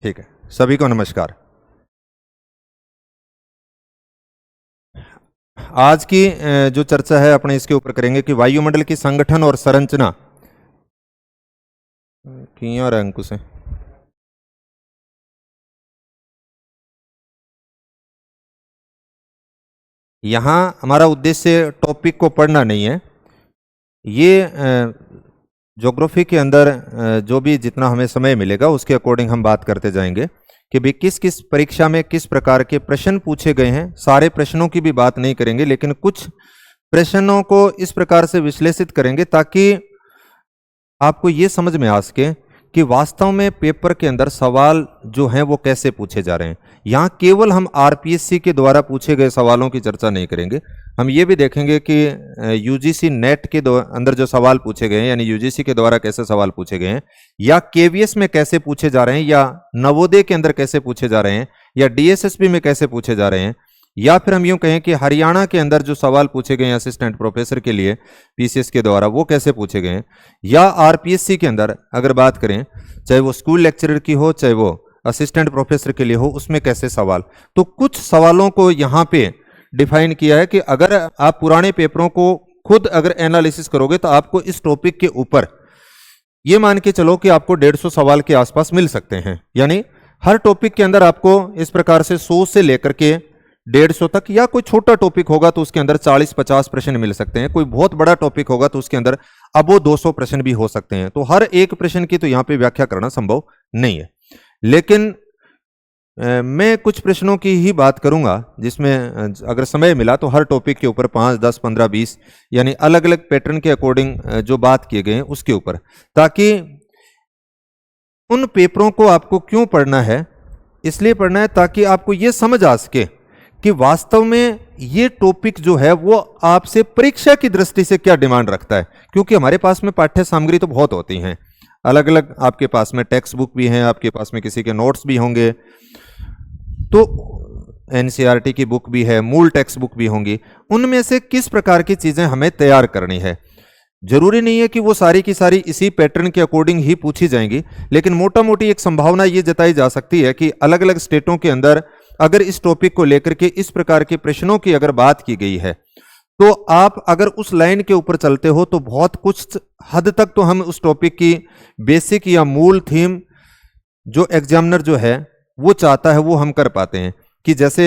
ठीक है, सभी को नमस्कार। आज की जो चर्चा है अपने इसके ऊपर करेंगे कि वायुमंडल की संगठन और संरचना किया और अंकुश है। यहाँ हमारा उद्देश्य टॉपिक को पढ़ना नहीं है। ये ज्योग्राफी के अंदर जो भी जितना हमें समय मिलेगा उसके अकॉर्डिंग हम बात करते जाएंगे कि भाई किस किस परीक्षा में किस प्रकार के प्रश्न पूछे गए हैं। सारे प्रश्नों की भी बात नहीं करेंगे, लेकिन कुछ प्रश्नों को इस प्रकार से विश्लेषित करेंगे ताकि आपको ये समझ में आ सके कि वास्तव में पेपर के अंदर सवाल जो हैं वो कैसे पूछे जा रहे हैं। यहाँ केवल हम आरपीएससी के द्वारा पूछे गए सवालों की चर्चा नहीं करेंगे, हम ये भी देखेंगे कि यूजीसी नेट के अंदर जो सवाल पूछे गए हैं, यानी यूजीसी के द्वारा कैसे सवाल पूछे गए हैं, या केवीएस में कैसे पूछे जा रहे हैं, या नवोदय के अंदर कैसे पूछे जा रहे हैं, या डीएसएसबी में कैसे पूछे जा रहे हैं, या फिर हम यूं कहें कि हरियाणा के अंदर जो सवाल पूछे गए हैं असिस्टेंट प्रोफेसर के लिए पीसीएस के द्वारा वो कैसे पूछे गए हैं, या आरपीएससी के अंदर अगर बात करें चाहे वो स्कूल लेक्चरर की हो चाहे वो असिस्टेंट प्रोफेसर के लिए हो, उसमें कैसे सवाल। तो कुछ सवालों को यहाँ पे डिफाइन किया है कि अगर आप पुराने पेपरों को खुद अगर एनालिसिस करोगे तो आपको इस टॉपिक के ऊपर ये मान के चलो कि आपको 150 सवाल के आसपास मिल सकते हैं। यानी हर टॉपिक के अंदर आपको इस प्रकार से 100 से लेकर के 150 तक, या कोई छोटा टॉपिक होगा तो उसके अंदर 40-50 प्रश्न मिल सकते हैं, कोई बहुत बड़ा टॉपिक होगा तो उसके अंदर अबो 200 प्रश्न भी हो सकते हैं। तो हर एक प्रश्न की तो यहाँ पे व्याख्या करना संभव नहीं है, लेकिन मैं कुछ प्रश्नों की ही बात करूंगा जिसमें अगर समय मिला तो हर टॉपिक के ऊपर 5, 10, 15, 20 यानी अलग अलग पैटर्न के अकॉर्डिंग जो बात किए गए हैं उसके ऊपर, ताकि उन पेपरों को आपको क्यों पढ़ना है, इसलिए पढ़ना है ताकि आपको यह समझ आ सके कि वास्तव में ये टॉपिक जो है वो आपसे परीक्षा की दृष्टि से क्या डिमांड रखता है। क्योंकि हमारे पास में पाठ्य सामग्री तो बहुत होती हैं, अलग अलग आपके पास में टेक्स्ट बुक भी हैं, आपके पास में किसी के नोट्स भी होंगे, तो एनसीईआरटी की बुक भी है, मूल टेक्स्ट बुक भी होंगी। उनमें से किस प्रकार की चीजें हमें तैयार करनी है। जरूरी नहीं है कि वो सारी की सारी इसी पैटर्न के अकॉर्डिंग ही पूछी जाएंगी, लेकिन मोटा मोटी एक संभावना ये जताई जा सकती है कि अलग अलग स्टेटों के अंदर अगर इस टॉपिक को लेकर के इस प्रकार के प्रश्नों की अगर बात की गई है तो आप अगर उस लाइन के ऊपर चलते हो तो बहुत कुछ हद तक तो हम उस टॉपिक की बेसिक या मूल थीम जो एग्जामिनर जो है वो चाहता है वो हम कर पाते हैं। कि जैसे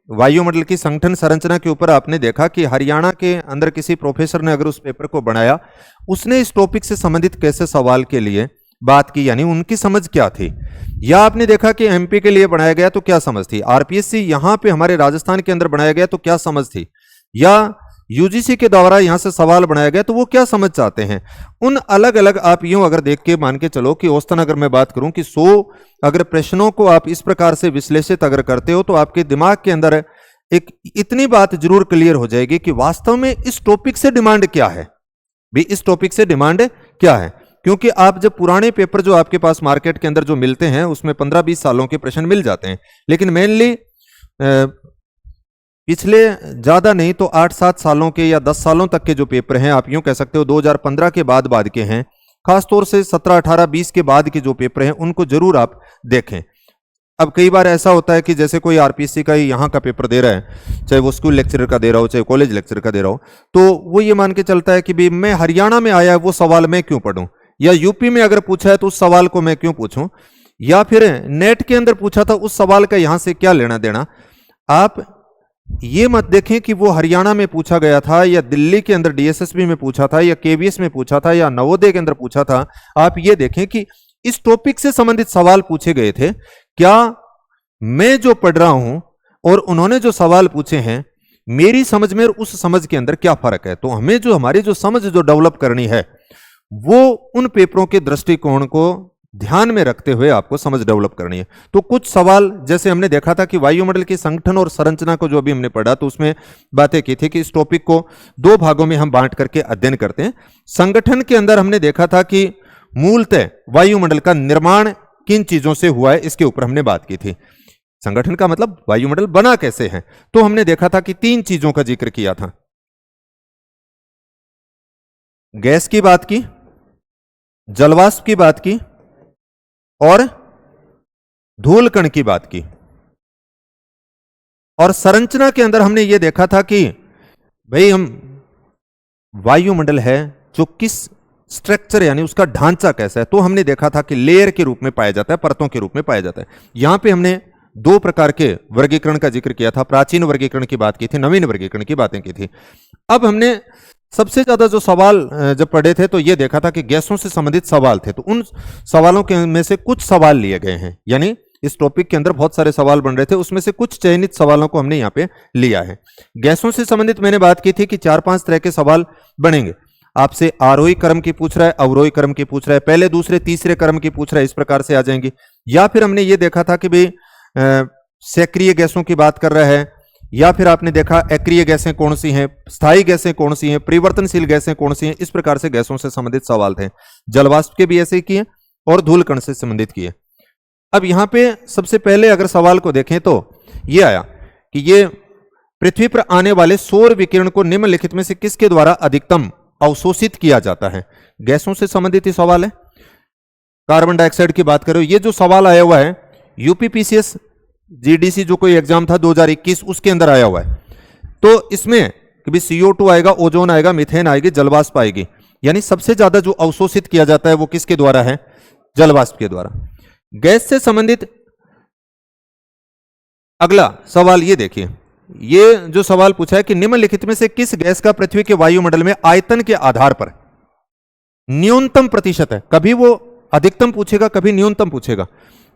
वायुमंडल की संगठन संरचना के ऊपर आपने देखा कि हरियाणा के अंदर किसी प्रोफेसर ने अगर उस पेपर को बनाया, उसने इस टॉपिक से संबंधित कैसे सवाल के लिए बात की, यानी उनकी समझ क्या थी। या आपने देखा कि एमपी के लिए बनाया गया तो क्या समझ थी, आरपीएससी यहां पे हमारे राजस्थान के अंदर बनाया गया तो क्या समझ थी, या यूजीसी के द्वारा यहां से सवाल बनाया गया तो वो क्या समझ चाहते हैं। उन अलग अलग आप यूं अगर देख के मान के चलो कि औसतन अगर मैं बात करूं कि 100 अगर प्रश्नों को आप इस प्रकार से विश्लेषित अगर करते हो तो आपके दिमाग के अंदर एक इतनी बात जरूर क्लियर हो जाएगी कि वास्तव में इस टॉपिक से डिमांड क्या है, भी इस टॉपिक से डिमांड क्या है। क्योंकि आप जब पुराने पेपर जो आपके पास मार्केट के अंदर जो मिलते हैं उसमें 15-20 सालों के प्रश्न मिल जाते हैं, लेकिन मेनली पिछले ज्यादा नहीं तो 8-7 सालों के या 10 सालों तक के जो पेपर हैं, आप यूं कह सकते हो 2015 के बाद के हैं, खासतौर से 17, 18, 20 के बाद के जो पेपर हैं उनको जरूर आप देखें। अब कई बार ऐसा होता है कि जैसे कोई आरपीएससी का यहाँ का पेपर दे रहा है, चाहे वो स्कूल लेक्चरर का दे रहा हो चाहे कॉलेज लेक्चरर का दे रहा हो, तो वो ये मान के चलता है कि भाई मैं हरियाणा में आया है वो सवाल मैं क्यों पढ़ूं, या यूपी में अगर पूछा है तो उस सवाल को मैं क्यों पूछूं, या फिर नेट के अंदर पूछा था उस सवाल का यहां से क्या लेना देना। आप ये मत देखें कि वो हरियाणा में पूछा गया था या दिल्ली के अंदर डीएसएसबी में पूछा था या केवीएस में पूछा था या नवोदय के अंदर पूछा था। आप ये देखें कि इस टॉपिक से संबंधित सवाल पूछे गए थे, क्या मैं जो पढ़ रहा हूं और उन्होंने जो सवाल पूछे हैं मेरी समझ में और उस समझ के अंदर क्या फर्क है। तो हमें जो हमारी जो समझ जो डेवलप करनी है वो उन पेपरों के दृष्टिकोण को ध्यान में रखते हुए आपको समझ डेवलप करनी है। तो कुछ सवाल जैसे हमने देखा था कि वायुमंडल के संगठन और संरचना को जो अभी हमने पढ़ा तो उसमें बातें की थी कि इस टॉपिक को 2 भागों में हम बांट करके अध्ययन करते हैं। संगठन के अंदर हमने देखा था कि मूलतः वायुमंडल का निर्माण किन चीजों से हुआ है इसके ऊपर हमने बात की थी। संगठन का मतलब वायुमंडल बना कैसे है, तो हमने देखा था कि 3 चीजों का जिक्र किया था। गैस की बात की, जलवाष्प की बात की और धूल कण की बात की। और संरचना के अंदर हमने ये देखा था कि भाई हम वायुमंडल है जो किस स्ट्रक्चर यानी उसका ढांचा कैसा है, तो हमने देखा था कि लेयर के रूप में पाया जाता है, परतों के रूप में पाया जाता है। यहां पे हमने दो प्रकार के वर्गीकरण का जिक्र किया था, प्राचीन वर्गीकरण की बात की थी, नवीन वर्गीकरण की बातें की थी। अब हमने सबसे ज्यादा जो सवाल जब पढ़े थे तो ये देखा था कि गैसों से संबंधित सवाल थे, तो उन सवालों के में से कुछ सवाल लिए गए हैं, यानी इस टॉपिक के अंदर बहुत सारे सवाल बन रहे थे, उसमें से कुछ चयनित सवालों को हमने यहाँ पे लिया है। गैसों से संबंधित मैंने बात की थी कि 4-5 तरह के सवाल बनेंगे। आपसे आरोही क्रम की पूछ रहा है, अवरोही क्रम की पूछ रहा है, पहले दूसरे तीसरे क्रम की पूछ रहा है, इस प्रकार से आ जाएंगी। या फिर हमने ये देखा था कि भाई सक्रिय गैसों की बात कर रहा है, या फिर आपने देखा अक्रिय गैसें कौन सी हैं, स्थायी गैसें कौन सी हैं, परिवर्तनशील गैसें कौन सी हैं, इस प्रकार से गैसों से संबंधित सवाल थे। जलवाष्प के भी ऐसे ही किए और धूल कण से संबंधित किए। अब यहां पे सबसे पहले अगर सवाल को देखें तो ये आया कि ये पृथ्वी पर आने वाले सौर विकिरण को निम्नलिखित में से किसके द्वारा अधिकतम अवशोषित किया जाता है। गैसों से संबंधित ही सवाल है, कार्बन डाइऑक्साइड की बात करो। ये जो सवाल आया हुआ है यूपीपीसीएस जीडीसी जो कोई एग्जाम था 2021 उसके अंदर आया हुआ है। तो इसमें कभी CO2 आएगा, ओजोन आएगा, मीथेन आएगी, जलवाष्प आएगी, यानी सबसे ज्यादा जो अवशोषित किया जाता है वो किसके द्वारा है, जलवाष्प के द्वारा। गैस से संबंधित अगला सवाल ये देखिए, ये जो सवाल पूछा है कि निम्नलिखित में से किस गैस का पृथ्वी के वायुमंडल में आयतन के आधार पर न्यूनतम प्रतिशत है। कभी वो अधिकतम पूछेगा, कभी न्यूनतम पूछेगा।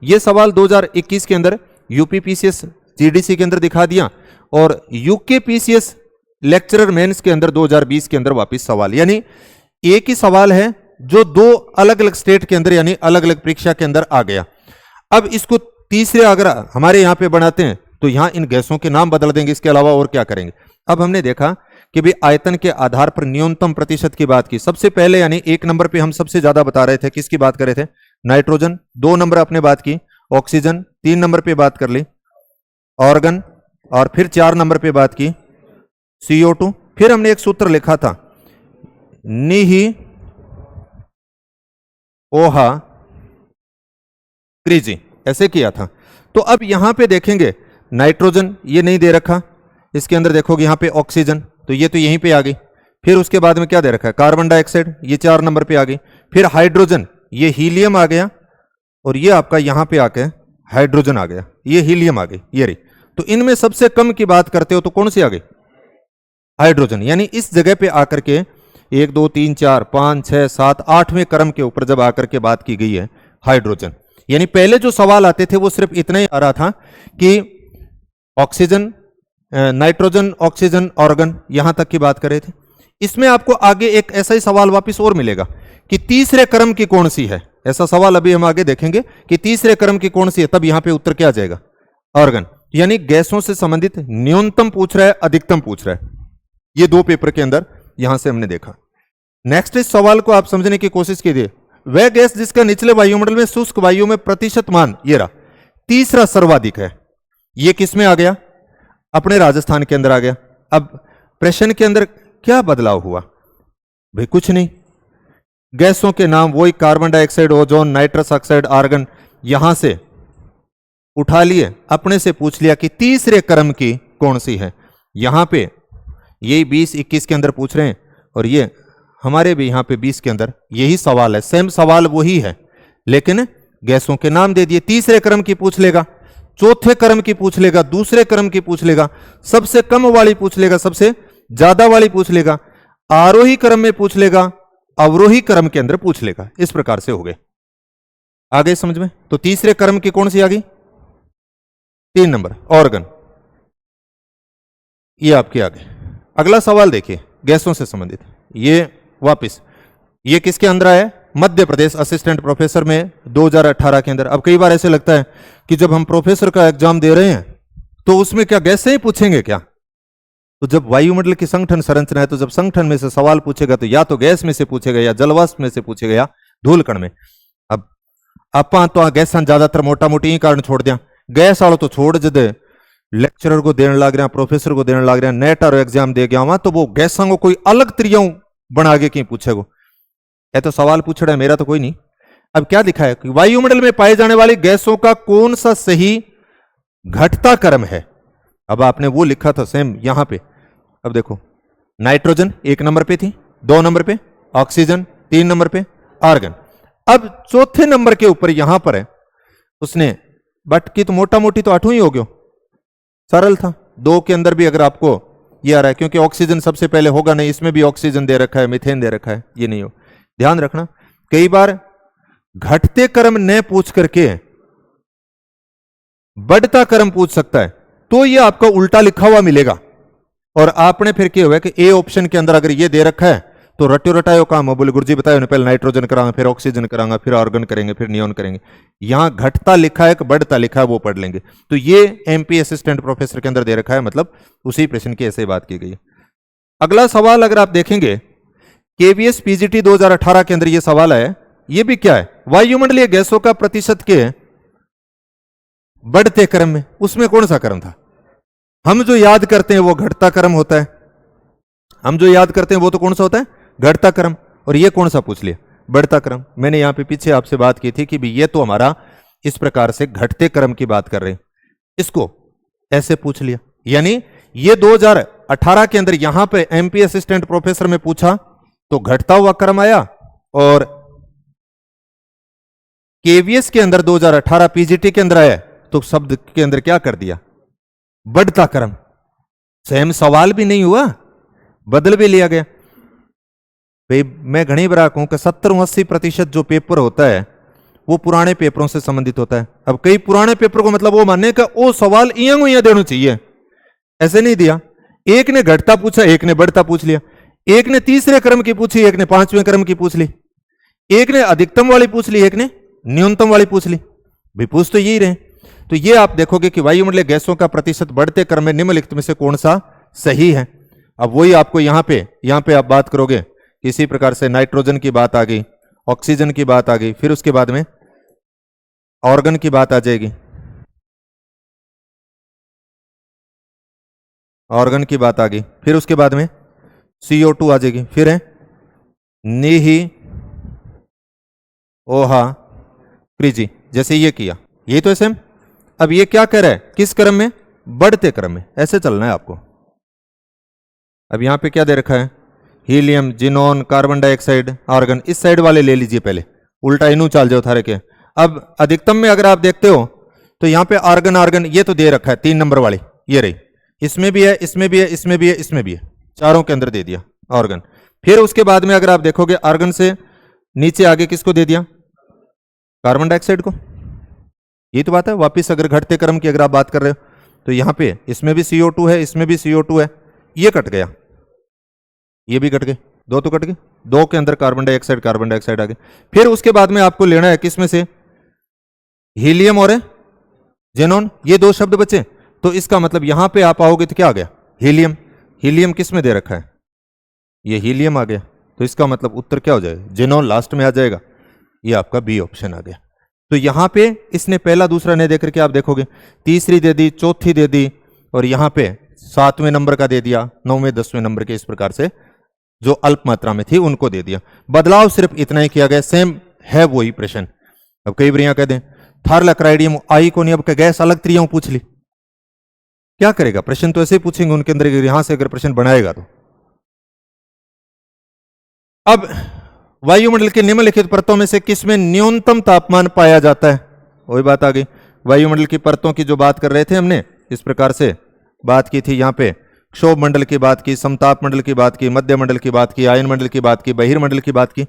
यह सवाल 2021 के अंदर यूपीपीसीएस जीडीसी के अंदर दिखा दिया और यूकेपीसीएस लेक्चरर मेंस के अंदर 2020 के अंदर वापस सवाल, यानी एक ही सवाल है जो दो अलग अलग स्टेट के अंदर यानी अलग अलग परीक्षा के अंदर आ गया। अब इसको तीसरे अगर हमारे यहां पे बनाते हैं तो यहां इन गैसों के नाम बदल देंगे, इसके अलावा और क्या करेंगे। अब हमने देखा कि भी आयतन के आधार पर न्यूनतम प्रतिशत की बात की। सबसे पहले यानी 1 नंबर पे हम सबसे ज्यादा बता रहे थे, किसकी बात कर रहे थे, नाइट्रोजन। 2 नंबर अपने बात की ऑक्सीजन, 3 नंबर पे बात कर ली ऑर्गन, और फिर 4 नंबर पे बात की CO2। फिर हमने एक सूत्र लिखा था निहि ओहा क्रीजी, ऐसे किया था। तो अब यहां पे देखेंगे नाइट्रोजन ये नहीं दे रखा, इसके अंदर देखोगे यहां पे ऑक्सीजन, तो ये तो यहीं पे आ गई। फिर उसके बाद में क्या दे रखा है, कार्बन डाइऑक्साइड, ये 4 नंबर पे आ गई। फिर हाइड्रोजन, ये हीलियम आ गया, और ये आपका यहां पे आके हाइड्रोजन आ गया, ये हीलियम आ गई, ये रही। तो इनमें सबसे कम की बात करते हो तो कौन सी आ गई, हाइड्रोजन। यानी इस जगह पे आकर के 1 2 3 4 5 6 7 8वें क्रम के ऊपर जब आकर के बात की गई है हाइड्रोजन। यानी पहले जो सवाल आते थे वो सिर्फ इतना ही आ रहा था कि ऑक्सीजन, नाइट्रोजन, ऑक्सीजन, ऑर्गन, यहां तक की बात कर रहे थे। इसमें आपको आगे एक ऐसा ही सवाल वापस और मिलेगा कि तीसरे क्रम की कौन सी है। ऐसा सवाल अभी हम आगे देखेंगे कि तीसरे क्रम की कौन सी है, तब यहां पे उत्तर क्या आ जाएगा, ऑर्गन। यानी गैसों से संबंधित न्यूनतम पूछ रहा है, अधिकतम पूछ रहा है। ये 2 पेपर के अंदर यहां से हमने देखा। नेक्स्ट इस सवाल को आप समझने की कोशिश कीजिए, वह गैस जिसका निचले वायुमंडल में शुष्क वायु में प्रतिशत मान ये रहा तीसरा सर्वाधिक है, ये किसमें आ गया, अपने राजस्थान के अंदर आ गया। अब प्रश्न के अंदर क्या बदलाव हुआ, भाई कुछ नहीं, गैसों के नाम वही carbon dioxide, ozone, nitrous oxide, argon यहां से उठा लिए, अपने से पूछ लिया कि तीसरे क्रम की कौन सी है। यहां पे यही 20-21 के अंदर पूछ रहे हैं, और ये हमारे भी यहां पे 20 के अंदर यही सवाल है, सेम सवाल वही है, लेकिन गैसों के नाम दे दिए। तीसरे क्रम की पूछ लेगा, चौथे क्रम की पूछ लेगा, दूसरे क्रम की पूछ लेगा, सबसे कम वाली पूछ लेगा, सबसे ज्यादा वाली पूछ लेगा, आरोही क्रम में पूछ लेगा, अवरोही क्रम के अंदर पूछ लेगा। इस प्रकार से हो गए, आ गए समझ में। तो तीसरे क्रम की कौन सी आ गई, 3 नंबर ऑर्गन, ये आपके आगे। अगला सवाल देखिए गैसों से संबंधित, ये वापस ये किसके अंदर आया, मध्य प्रदेश असिस्टेंट प्रोफेसर में 2018 के अंदर। अब कई बार ऐसे लगता है कि जब हम प्रोफेसर का एग्जाम दे रहे हैं तो उसमें क्या गैस से ही पूछेंगे क्या, तो जब वायुमंडल की संगठन संरचना है तो जब संगठन में से सवाल पूछेगा तो या तो गैस में से पूछेगा, या जलवाष्प में से पूछेगा, या धूल कण में। अब आप तो गैस ज्यादातर मोटा मोटी ही कारण छोड़ दिया, गैस वालों तो छोड़ जदे लेक्चरर को देने लग रहा, प्रोफेसर को देने लग रहा, नेट और एग्जाम दे गया वहां, तो वो गैसा को कोई अलग तरिया बना के कहीं पूछेगो। ये तो सवाल पूछ रहा है, मेरा तो कोई नहीं। अब क्या लिखा है कि वायुमंडल में पाए जाने वाली गैसों का कौन सा सही घटता क्रम है। अब आपने वो लिखा था सेम यहां पे। अब देखो, नाइट्रोजन 1 नंबर पे थी, 2 नंबर पे ऑक्सीजन, 3 नंबर पे आर्गन। अब चौथे नंबर के ऊपर यहां पर है उसने बट की, तो मोटा मोटी तो 8वां ही हो गया, सरल था। 2 के अंदर भी अगर आपको ये आ रहा है, क्योंकि ऑक्सीजन सबसे पहले होगा नहीं, इसमें भी ऑक्सीजन दे रखा है, मीथेन दे रखा है, ये नहीं हो। ध्यान रखना, कई बार घटते क्रम न पूछ करके बढ़ता क्रम पूछ सकता है, तो ये आपका उल्टा लिखा हुआ मिलेगा। और आपने फिर क्या हुआ कि ए ऑप्शन के अंदर अगर ये दे रखा है तो रट्यो रटायो काम हो, बोले गुरुजी बताए पहले नाइट्रोजन करांगा, फिर ऑक्सीजन करांगा, फिर आर्गन करेंगे, फिर नियोन करेंगे। यहां घटता लिखा है कि बढ़ता लिखा है, वो पढ़ लेंगे। तो ये एमपी असिस्टेंट प्रोफेसर के अंदर दे रखा है, मतलब उसी प्रश्न की ऐसे बात की गई है। अगला सवाल अगर आप देखेंगे केवीएस पीजीटी 2018 के अंदर ये सवाल है, ये भी क्या है, वायुमंडलीय गैसों का प्रतिशत के बढ़ते क्रम में, उसमें कौन सा क्रम था। हम जो याद करते हैं वो घटता क्रम होता है, हम जो याद करते हैं वो तो कौन सा होता है, घटता क्रम। और ये कौन सा पूछ लिया, बढ़ता क्रम। मैंने यहां पे पीछे आपसे बात की थी कि भी ये तो हमारा इस प्रकार से घटते क्रम की बात कर रहे हैं, इसको ऐसे पूछ लिया। यानी ये 2018 के अंदर यहां पे एमपी असिस्टेंट प्रोफेसर में पूछा तो घटता हुआ क्रम आया, और केवीएस के अंदर 2018 पीजीटी के अंदर आया तो शब्द के अंदर क्या कर दिया, बढ़ता क्रम। सेम सवाल भी नहीं हुआ, बदल भी लिया गया। भाई मैं घनी बार कहूं कि 70-80% जो पेपर होता है वो पुराने पेपरों से संबंधित होता है। अब कई पुराने पेपर को मतलब वो मानने का वो सवाल इया देना चाहिए, ऐसे नहीं दिया। एक ने घटता पूछा, एक ने बढ़ता पूछ लिया, एक ने तीसरे क्रम की पूछी, एक ने 5वें क्रम की पूछ ली, एक ने अधिकतम वाली पूछ ली, एक ने न्यूनतम वाली पूछ ली। भाई पूछ तो यही रहे। तो ये आप देखोगे कि वायुमंडलीय गैसों का प्रतिशत बढ़ते क्रम में निम्नलिखित में से कौन सा सही है। अब वही आपको यहां पे आप बात करोगे, इसी प्रकार से नाइट्रोजन की बात आ गई, ऑक्सीजन की बात आ गई, फिर उसके बाद में ऑर्गन की बात आ जाएगी, ऑर्गन की बात आ गई, फिर उसके बाद में CO2 आ जाएगी, फिर है नीही ओहा क्रिजी, जैसे ये किया, यही तो सेम। अब ये क्या कर रहा है, किस क्रम में, बढ़ते क्रम में, ऐसे चलना है आपको। अब यहां पे क्या दे रखा है, helium, xenon, carbon dioxide, argon, इस साइड वाले ले लीजिए पहले, उल्टा इनू चाल जाओ थारे के। अब अधिकतम में अगर आप देखते हो तो यहां पे आर्गन ये तो दे रखा है 3 नंबर वाली, ये रही, इसमें भी है, इसमें भी है, इसमें भी है, इसमें भी है, चारों के अंदर दे दिया आर्गन। फिर उसके बाद में अगर आप देखोगे आर्गन से नीचे आगे किसको दे दिया, कार्बन डाइऑक्साइड को। ये तो बात है। वापिस अगर घटते क्रम की अगर आप बात कर रहे हो तो यहां पे इसमें भी CO2 है, इसमें भी CO2 है, ये कट गया, ये भी कट गए, 2 तो कट गए, 2 के अंदर कार्बन डाइऑक्साइड आ गए। फिर उसके बाद में आपको लेना है किसमें से, हीलियम और जेनॉन, ये 2 शब्द बचे। तो इसका मतलब यहां पे आप आओगे तो क्या आ गया, हीलियम। हीलियम किस में दे रखा है, ये हीलियम आ गया। तो इसका मतलब उत्तर क्या हो जाएगा, जेनॉन लास्ट में आ जाएगा, ये आपका बी ऑप्शन आ गया। तो यहां पे इसने पहला दूसरा नहीं देकर के आप देखोगे, तीसरी दे दी, चौथी दे दी, और यहां पे 7वें नंबर का दे दिया, 9वें 10वें नंबर के, इस प्रकार से जो अल्प मात्रा में थी उनको दे दिया। बदलाव सिर्फ इतना ही किया गया, सेम है वही प्रश्न। अब कई बार यहां कह दें थार्लाक्राइडियम आई को नहीं, अब गैस अलग त्रियाओं पूछ ली, क्या करेगा, प्रश्न तो ऐसे ही पूछेंगे उनके अंदर, यहां से अगर प्रश्न बनाएगा तो। अब वायुमंडल के निम्नलिखित परतों में से किसमें न्यूनतम तापमान पाया जाता है, वही बात आ गई। वायुमंडल की परतों की जो बात कर रहे थे हमने, इस प्रकार से बात की थी, यहां पे क्षोभ मंडल की बात की, समताप मंडल की बात की, मध्य मंडल की बात की, आयन मंडल की बात की, बहिर्मंडल की बात की।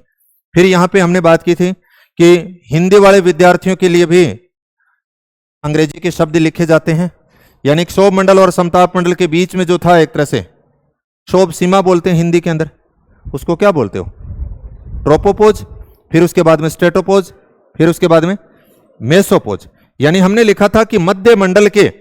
फिर यहां पे हमने बात की थी कि हिंदी वाले विद्यार्थियों के लिए भी अंग्रेजी के शब्द लिखे जाते हैं, यानी क्षोभ मंडल और समताप मंडल के बीच में जो था एक तरह से क्षोभ सीमा बोलते हैं हिंदी के अंदर, उसको क्या बोलते हो, ट्रोपोपोज, फिर उसके बाद में स्ट्रेटोपोज, फिर उसके बाद में मेसोपोज। यानी हमने लिखा था कि मध्य मंडल के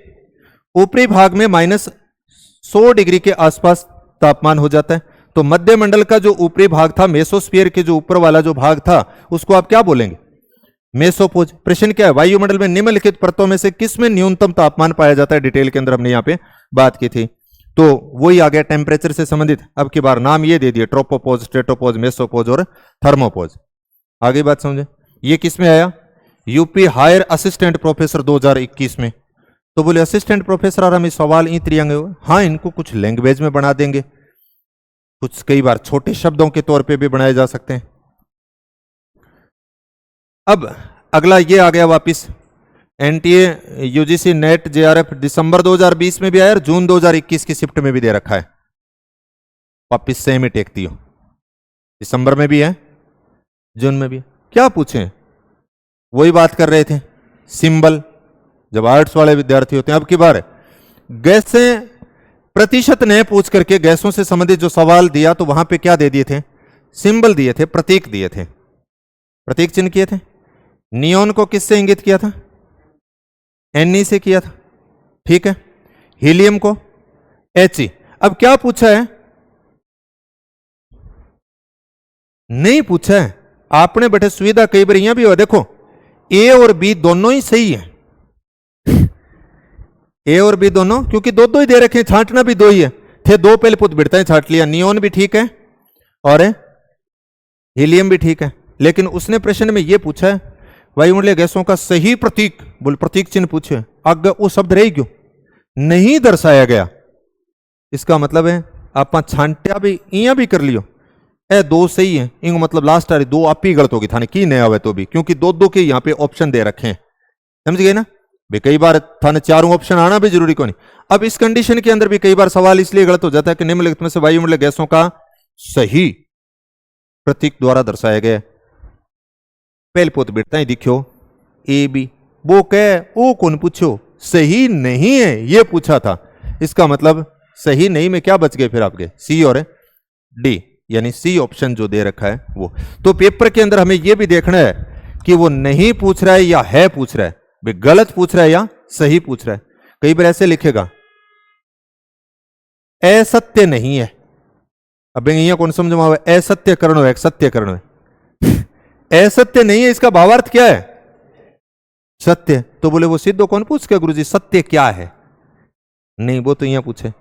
ऊपरी भाग में -100 डिग्री के आसपास तापमान हो जाता है। तो मध्य मंडल का जो ऊपरी भाग था, मेसोस्फीयर के जो ऊपर वाला जो भाग था, उसको आप क्या बोलेंगे, मेसोपोज। प्रश्न क्या है, वायुमंडल में निम्नलिखित परतों में से किसमें न्यूनतम तापमान पाया जाता है, डिटेल के अंदर हमने यहां पे बात की थी। तो वही आ गया टेम्परेचर से संबंधित। अब की बार नाम ये दे दिए, ट्रोपोपोज, स्ट्रेटोपोज, मेसोपोज और थर्मोपोज। आगे बात समझे। ये किस में आया? यूपी हायर असिस्टेंट प्रोफेसर 2021 में। तो बोले असिस्टेंट प्रोफेसर और हम इस सवाल ई त्रियांगे, हाँ इनको कुछ लैंग्वेज में बना देंगे, कुछ कई बार छोटे शब्दों के तौर पे भी बनाए जा सकते हैं। अब अगला ये आ गया वापिस, एनटीए यूजीसी नेट जेआरएफ दिसंबर 2020 में भी आया और जून 2021 की शिफ्ट में भी दे रखा है, वापिस सेम ही टेकती हो, दिसंबर में भी है जून में भी है। क्या पूछें? वही बात कर रहे थे, सिंबल, जब आर्ट्स वाले विद्यार्थी होते हैं। अब की बार गैसें प्रतिशत ने पूछ करके गैसों से संबंधित जो सवाल दिया तो वहां पे क्या दे दिए थे? सिंबल दिए थे, प्रतीक दिए थे, प्रतीक चिन्ह किए थे। नियोन को किससे इंगित किया था? Ne से किया था, ठीक है। हीलियम को He। अब क्या पूछा है? नहीं पूछा है आपने बेटे, सुविधा कई बार यहां भी हो, देखो ए और बी दोनों ही सही है, ए और बी दोनों, क्योंकि दो दो ही दे रखे हैं, छांटना भी दो ही है, थे दो पहले पुत बिड़ता है छांट लिया। नियोन भी ठीक है और हीलियम भी ठीक है, लेकिन उसने प्रश्न में यह पूछा है वायुमंडलीय गैसों का सही प्रतीक, बोल प्रतीक चिन्ह पूछे, आगे वो शब्द रही क्यों नहीं दर्शाया गया? इसका मतलब है आप छांटिया भी इया भी कर लियो, ए दो सही है, इंग मतलब लास्ट आ रही दो आप ही गलत होगी थाने की नया हुआ तो भी, क्योंकि दो दो के यहाँ पे ऑप्शन दे रखे हैं, समझ गए ना भाई। कई बार थाने चारों ऑप्शन आना भी जरूरी को नहीं। अब इस कंडीशन के अंदर भी कई बार सवाल इसलिए गलत हो जाता है कि निम्नलिखित में से वायुमंडलीय गैसों का सही प्रतीक द्वारा दर्शाया गया। पहले पोत बेटा ही दिखो ए बी, वो कह वो कौन पूछो सही नहीं है ये पूछा था, इसका मतलब सही नहीं में क्या बच गए फिर आपके? सी और डी, यानी सी ऑप्शन जो दे रखा है वो। तो पेपर के अंदर हमें यह भी देखना है कि वो नहीं पूछ रहा है या है पूछ रहा है, वे गलत पूछ रहा है या सही पूछ रहा है। कई बार ऐसे लिखेगा असत्य नहीं है, अब यहां कौन समझ में असत्य करण है, सत्य करण है, असत्य नहीं है, इसका भावार्थ क्या है? सत्य। तो बोले वो सिद्ध कौन पूछ के गुरुजी सत्य क्या है? नहीं वो तो यहां पूछे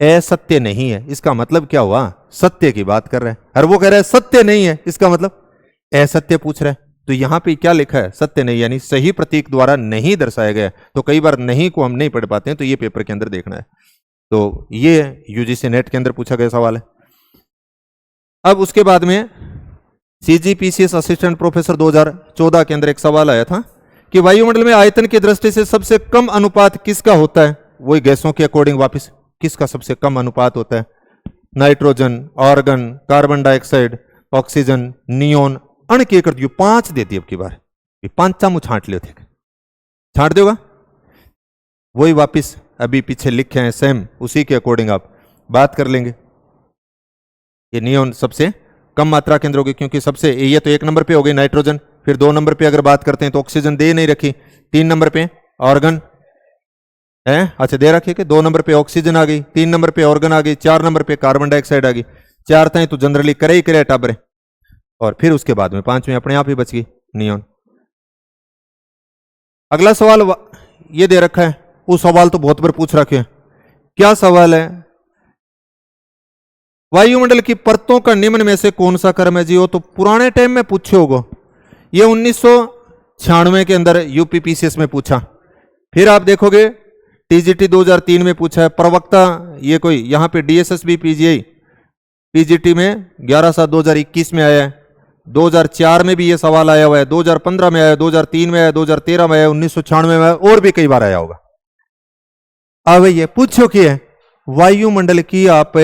असत्य नहीं है, इसका मतलब क्या हुआ? सत्य की बात कर रहा है, और वो कह रहा है सत्य नहीं है, इसका मतलब असत्य पूछ रहा है। तो यहां पे क्या लिखा है? सत्य नहीं, यानी सही प्रतीक द्वारा नहीं दर्शाया गया। तो कई बार नहीं को हम नहीं पढ़ पाते हैं, तो ये पेपर के अंदर देखना है। तो ये यूजीसी नेट के अंदर पूछा गया सवाल है। अब उसके बाद में सीजीपीसीएस असिस्टेंट प्रोफेसर 2014 के अंदर एक सवाल आया था कि वायुमंडल में आयतन की दृष्टि से सबसे कम अनुपात किसका होता है? वही गैसों के अकॉर्डिंग वापिस किसका सबसे कम अनुपात होता है? Nitrogen, organ, carbon dioxide, oxygen, neon, अण के कर दियो, 5 दे दी अब की बार, ये 5 चामू छांट लियो थे, छांट देगा वही वापिस अभी पीछे लिखे हैं सेम, उसी के अकॉर्डिंग आप बात कर लेंगे। ये नियोन सबसे कम मात्रा के अंदर होगी, क्योंकि सबसे ये तो 1 नंबर पे हो गई नाइट्रोजन, फिर 2 नंबर पे अगर बात करते हैं तो ऑक्सीजन दे नहीं रखी, 3 नंबर पे ऑर्गन है, अच्छा दे रखी कि 2 नंबर पे ऑक्सीजन आ गई, 3 नंबर पे ऑर्गन आ गई, 4 नंबर पे कार्बन डाइऑक्साइड आ गई, 4 तय तो जनरली करे ही करे टाबरे, और फिर उसके बाद में 5वीं अपने आप ही बच गई नियोन। अगला सवाल ये दे रखा है, वो सवाल तो बहुत बार पूछ रखे हैं। क्या सवाल है? वायुमंडल की परतों का निम्न में से कौन सा क्रम है जी? वो तो पुराने टाइम में पूछे होगा, ये 1996 के अंदर यूपीपीसीएस में पूछा, फिर आप देखोगे टीजीटी 2003 में पूछा है, प्रवक्ता ये कोई यहाँ पे डीएसएसबी पीजीआई पीजीटी में 11/7/2021 में आया है, 2004 में भी ये सवाल आया हुआ है, 2015 में आया, 2003 में आया, 2013 में आया, 1996 में आया, और भी कई बार आया होगा। अब ये पूछो कि वायुमंडल की आप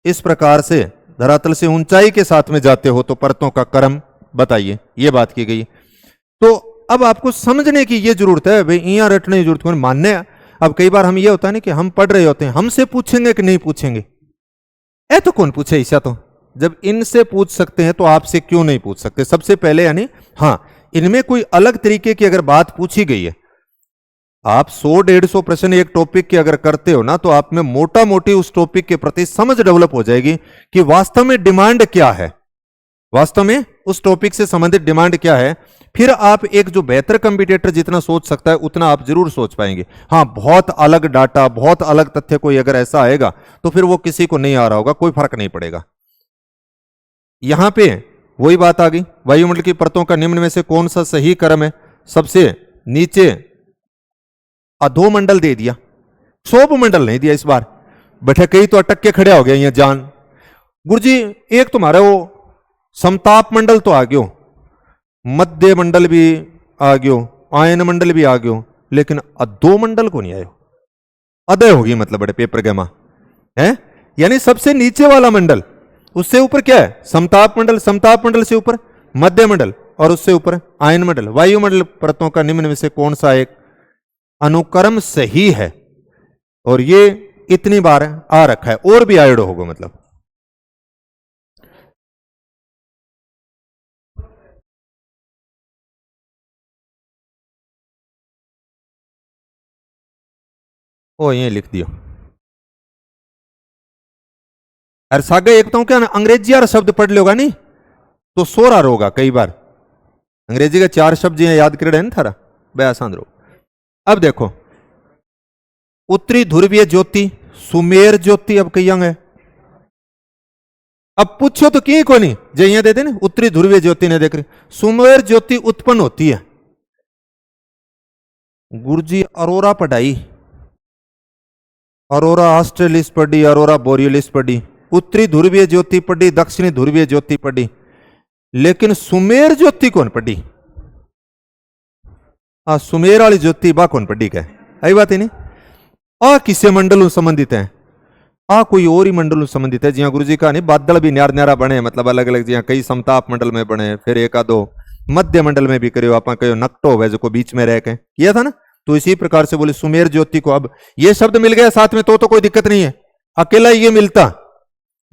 इस प्रकार से धरातल से ऊंचाई के साथ में जाते हो तो परतों का क्रम बताइए, ये बात की गई। तो अब आपको समझने की ये जरूरत है भाई, यहां रटने की जरूरत मानने। अब कई बार हम ये होता है ना कि हम पढ़ रहे होते हैं, हमसे पूछेंगे कि नहीं पूछेंगे, ए तो कौन पूछे ऐसा? तो जब इनसे पूछ सकते हैं तो आपसे क्यों नहीं पूछ सकते? सबसे पहले यानी हाँ, इनमें कोई अलग तरीके की अगर बात पूछी गई है, आप 100-150 प्रश्न एक टॉपिक के अगर करते हो ना, तो आप में मोटा मोटी उस टॉपिक के प्रति समझ डेवलप हो जाएगी कि वास्तव में डिमांड क्या है, वास्तव में उस टॉपिक से संबंधित डिमांड क्या है। फिर आप एक जो बेहतर कंपटीटर जितना सोच सकता है उतना आप जरूर सोच पाएंगे। हाँ, बहुत अलग डाटा, बहुत अलग तथ्य कोई अगर ऐसा आएगा तो फिर वो किसी को नहीं आ रहा होगा, कोई फर्क नहीं पड़ेगा। यहां पे वही बात आ गई, वायुमंडल की परतों का निम्न में से कौन सा सही क्रम है? सबसे नीचे अधोमंडल दे दिया, क्षोभ मंडल नहीं दिया इस बार। बैठे कई तो अटक के खड़े हो गए ये जान, गुरुजी एक तुम्हारा वो समताप मंडल तो आ गयो, मध्य मंडल भी आ गयो, आयन मंडल भी आ गयो, लेकिन अधो मंडल को नहीं आयो। अदय होगी मतलब बड़े पेपर के मां है, यानी सबसे नीचे वाला मंडल, उससे ऊपर क्या है? समताप मंडल, समताप मंडल से ऊपर मध्य मंडल और उससे ऊपर आयन मंडल। वायुमंडल परतों का निम्न में से कौन सा एक अनुक्रम सही है? और ये इतनी बार आ रखा है, और भी आयोड होगा मतलब। ओ ये लिख दियो। अरे सागे एक तो क्या ना अंग्रेजी यार शब्द पढ़ लोगा नहीं तो सोरा रोगा कई बार, अंग्रेजी के 4 शब्द याद कर रहे हैं थारा बे आसान रो। अब देखो उत्तरी ध्रुवीय ज्योति, सुमेर ज्योति, अब कई है, अब पूछो तो की को नहीं जे यहां दे दे ना उत्तरी ध्रुवीय ज्योति ने देख रही, सुमेर ज्योति उत्पन्न होती है। गुरुजी अरोरा पढ़ाई, अरोरा ऑस्ट्रेलिस पढ़ी, अरोरा बोरियलिस पढ़ी, उत्तरी ध्रुवीय ज्योति पढ़ी, दक्षिणी ध्रुवीय ज्योति पढ़ी, लेकिन सुमेर ज्योति कौन पढ़ी? सुमेर वाली ज्योति बा कौन पढ़ी? क्या आई बात है नहीं, आ किसे मंडलों संबंधित है, आ कोई और ही मंडलों संबंधित है। जिया गुरु जी का नहीं बादल भी न्यार न्यारा बने, मतलब अलग अलग जिया कई समताप मंडल में बने, फिर एक आधो मध्य मंडल में भी करो, आप कहो नकटो है जो बीच में रह के किया था ना, तो इसी प्रकार से बोले सुमेर ज्योति को। अब ये शब्द मिल गया साथ में तो कोई दिक्कत नहीं है, अकेला ये मिलता,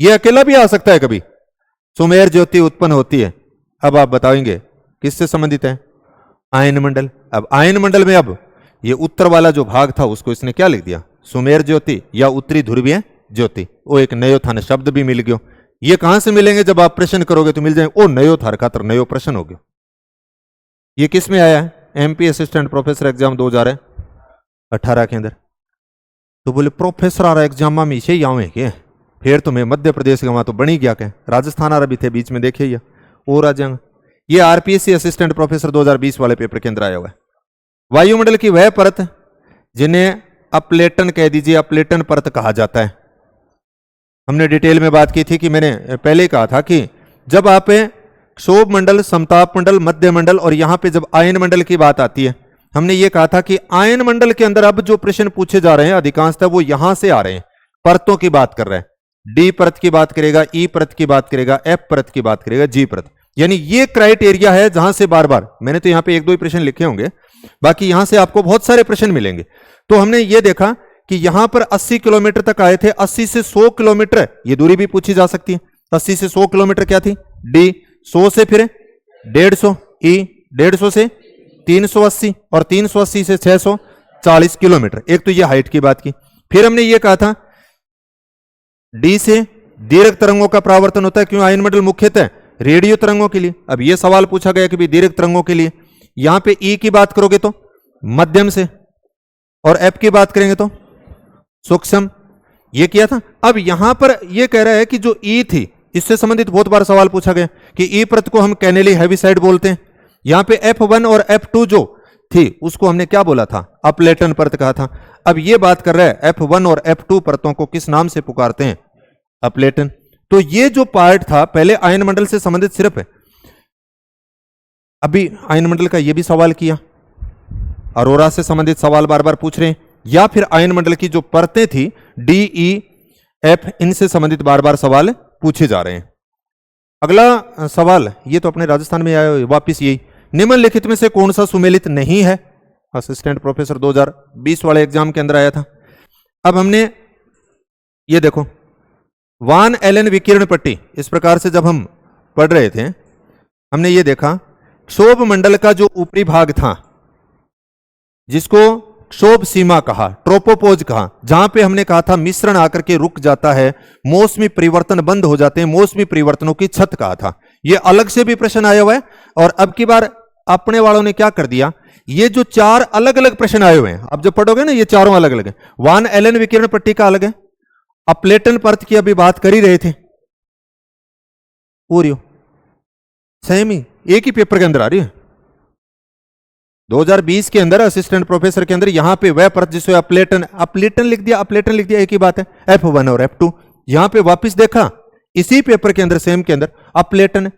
ये अकेला भी आ सकता है कभी। सुमेर ज्योति उत्पन्न होती है, अब आप बताएंगे किससे संबंधित है? आयन मंडल। अब आयन मंडल में अब ये उत्तर वाला जो भाग था उसको इसने क्या लिख दिया? सुमेर ज्योति या उत्तरी ध्रुवीय ज्योति। वो एक नयो थाने शब्द भी मिल गयो। ये कहां से मिलेंगे? जब आप प्रश्न करोगे तो मिल जाएंगे। ओ नयो थार खातर नयो प्रश्न हो गया। ये किस में आया है? एमपी असिस्टेंट प्रोफेसर एग्जाम 2018 के अंदर। तो बोले प्रोफेसर आ रहा एग्जाम में इसे आवे के, फिर तुम्हें मध्य प्रदेश का वहां तो बनी गया क्या, राजस्थान आ रहा भी थे बीच में, देखे ये और आ जाएंगे। ये आरपीएससी असिस्टेंट प्रोफेसर 2020 वाले पेपर के अंदर आया हुआ है। वायुमंडल की वह परत जिन्हें अपलेटन कह दीजिए, अपलेटन परत कहा जाता है। हमने डिटेल में बात की थी कि मैंने पहले कहा था कि जब आप क्षोभ मंडल, समताप मंडल, मध्य मंडल और यहां पे जब आयन मंडल की बात आती है, हमने ये कहा था कि आयन मंडल के अंदर अब जो प्रश्न पूछे जा रहे हैं अधिकांशतः वो यहां से आ रहे हैं, परतों की बात कर रहे हैं। डी परत की बात करेगा, ई परत की बात करेगा, एफ परत की बात करेगा, जी परत। यानी ये क्राइटेरिया है जहां से बार बार, मैंने तो यहां पे 1-2 ही प्रश्न लिखे होंगे, बाकी यहां से आपको बहुत सारे प्रश्न मिलेंगे। तो हमने ये देखा कि यहां पर 80 किलोमीटर तक आए थे, 80 से 100 किलोमीटर ये दूरी भी पूछी जा सकती है। 80 से 100 किलोमीटर क्या थी? डी। 100 से फिर 150, ई 150 से 380 और 380 से 640 किलोमीटर। एक तो ये हाइट की बात की। फिर हमने ये कहा था डी से दीर्घ तरंगों का परावर्तन होता है। क्यों? आयन मंडल मुख्यतः रेडियो तरंगों के लिए। अब ये सवाल पूछा गया कि भी दीर्घ तरंगों के लिए। यहां पे ई की बात करोगे तो मध्यम से, और एफ की बात करेंगे तो सूक्ष्म। ये किया था। अब यहां पर ये कह रहा है कि जो ई थी, इससे संबंधित बहुत बार सवाल पूछा गया कि ई परत को हम कैनेली हेविसाइड बोलते हैं। यहां पे F1 और F2 जो थी उसको हमने क्या बोला था? अपलेटन परत कहा था। अब ये बात कर रहा है F1 और F2 परतों को किस नाम से पुकारते हैं? अपलेटन। तो ये जो पार्ट था पहले आयन मंडल से संबंधित सिर्फ है। अभी आयन मंडल का ये भी सवाल किया, अरोरा से संबंधित सवाल बार बार पूछ रहे हैं, या फिर आयन मंडल की जो परतें थी डी, ई, एफ, इनसे संबंधित बार बार सवाल पूछे जा रहे हैं। अगला सवाल ये तो अपने राजस्थान में आया, वापिस यही, निम्नलिखित में से कौन सा सुमेलित नहीं है? असिस्टेंट प्रोफेसर 2020 वाले एग्जाम के अंदर आया था। अब हमने ये देखो वान एलन विकिरण पट्टी, इस प्रकार से जब हम पढ़ रहे थे हमने ये देखा क्षोभ मंडल का जो ऊपरी भाग था जिसको क्षोभ सीमा कहा, ट्रोपोपोज कहा, जहां पे हमने कहा था मिश्रण आकर के रुक जाता है, मौसमी परिवर्तन बंद हो जाते हैं, मौसमी परिवर्तनों की छत कहा था। ये अलग से भी प्रश्न आया हुआ है। और अब की बार अपने वालों ने क्या कर दिया, ये जो 4 अलग अलग प्रश्न आए हुए हैं, अब जब पढ़ोगे ना ये चारों अलग अलग है। वान एलन विकिरण पट्टी का अलग है, अपलेटन परत की अभी बात कर ही रहे थे, सेम ही एक ही पेपर के अंदर आ रही है। 2020 के अंदर असिस्टेंट प्रोफेसर के अंदर यहां पे वह परत जिसको अपलेटन अपलेटन लिख दिया, अपलेटन लिख दिया, एक ही बात है, F1 और F2। यहां पे वापस देखा इसी पेपर के अंदर सेम के अंदर अपलेटन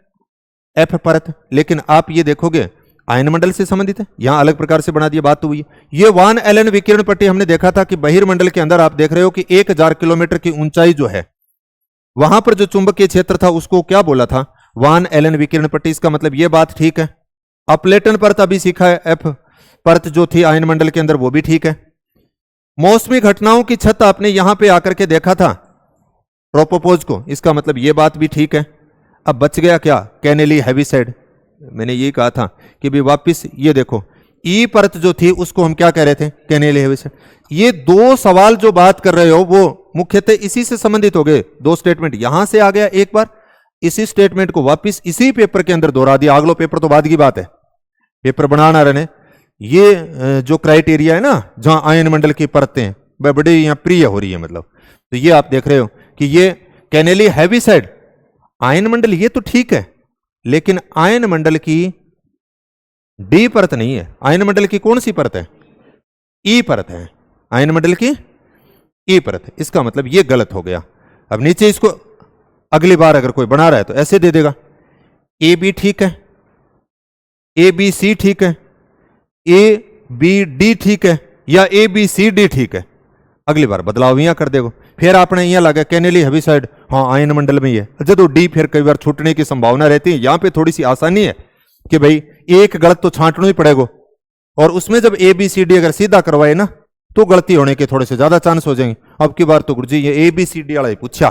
F परत, लेकिन आप ये देखोगे आयन मंडल से संबंधित है, यहां अलग प्रकार से बना दिया। बात तो हुई ये वान एलन विकिरण पट्टी हमने देखा था कि बहिर्मंडल के अंदर आप देख रहे हो कि 1000 किलोमीटर की ऊंचाई जो है वहां पर जो चुंबकीय क्षेत्र था उसको क्या बोला था, वान एलन विकिरण पट्टी। इसका मतलब ये बात ठीक है। अपलेटन परत अभी सीखा है, एफ परत जो थी आयन मंडल के अंदर वो भी ठीक है। मौसमी घटनाओं की छत आपने यहां पे आकर के देखा था ट्रोपोपोज को, इसका मतलब ये बात भी ठीक है। अब बच गया क्या, कैनेली हैवीसाइड। मैंने ये कहा था कि भी वापिस ये देखो ई परत जो थी उसको हम क्या कह रहे थे, कैनेली हैवीसाइड। ये दो सवाल जो बात कर रहे हो वो मुख्यतः इसी से संबंधित हो गए। दो स्टेटमेंट यहां से आ गया एक बार, इसी स्टेटमेंट को वापिस इसी पेपर के अंदर दोहरा दिया। अगलो पेपर तो बाद की बात है, पेपर बनाना रहने। ये जो क्राइटेरिया है ना जहां आयन मंडल की परतें वह बड़ी यहां प्रिय हो रही है, मतलब तो ये आप देख रहे हो कि ये कैनेली हैवीसाइड आयन मंडल, ये तो ठीक है, लेकिन आयन मंडल की डी परत नहीं है। आयन मंडल की कौन सी परत है, ई परत है, आयन मंडल की ई परत है। इसका मतलब ये गलत हो गया। अब नीचे इसको अगली बार अगर कोई बना रहा है तो ऐसे दे देगा, ए बी ठीक है, ए बी सी ठीक है, ए बी डी ठीक है, या ए बी सी डी ठीक है। अगली बार बदलाव यहां कर देगा। फिर आपने यहां लगा कैनेली हैवीसाइड, हाँ आयन मंडल में ही है, जब डी फिर कई बार छूटने की संभावना रहती है। यहां पे थोड़ी सी आसानी है कि भाई एक गलत तो छांटना ही पड़ेगा, और उसमें जब ए बी सी डी अगर सीधा करवाए ना तो गलती होने के थोड़े से ज्यादा चांस हो जाएंगे। अब की बार तो गुरुजी ये ए बी सी डी वाला ही पूछा,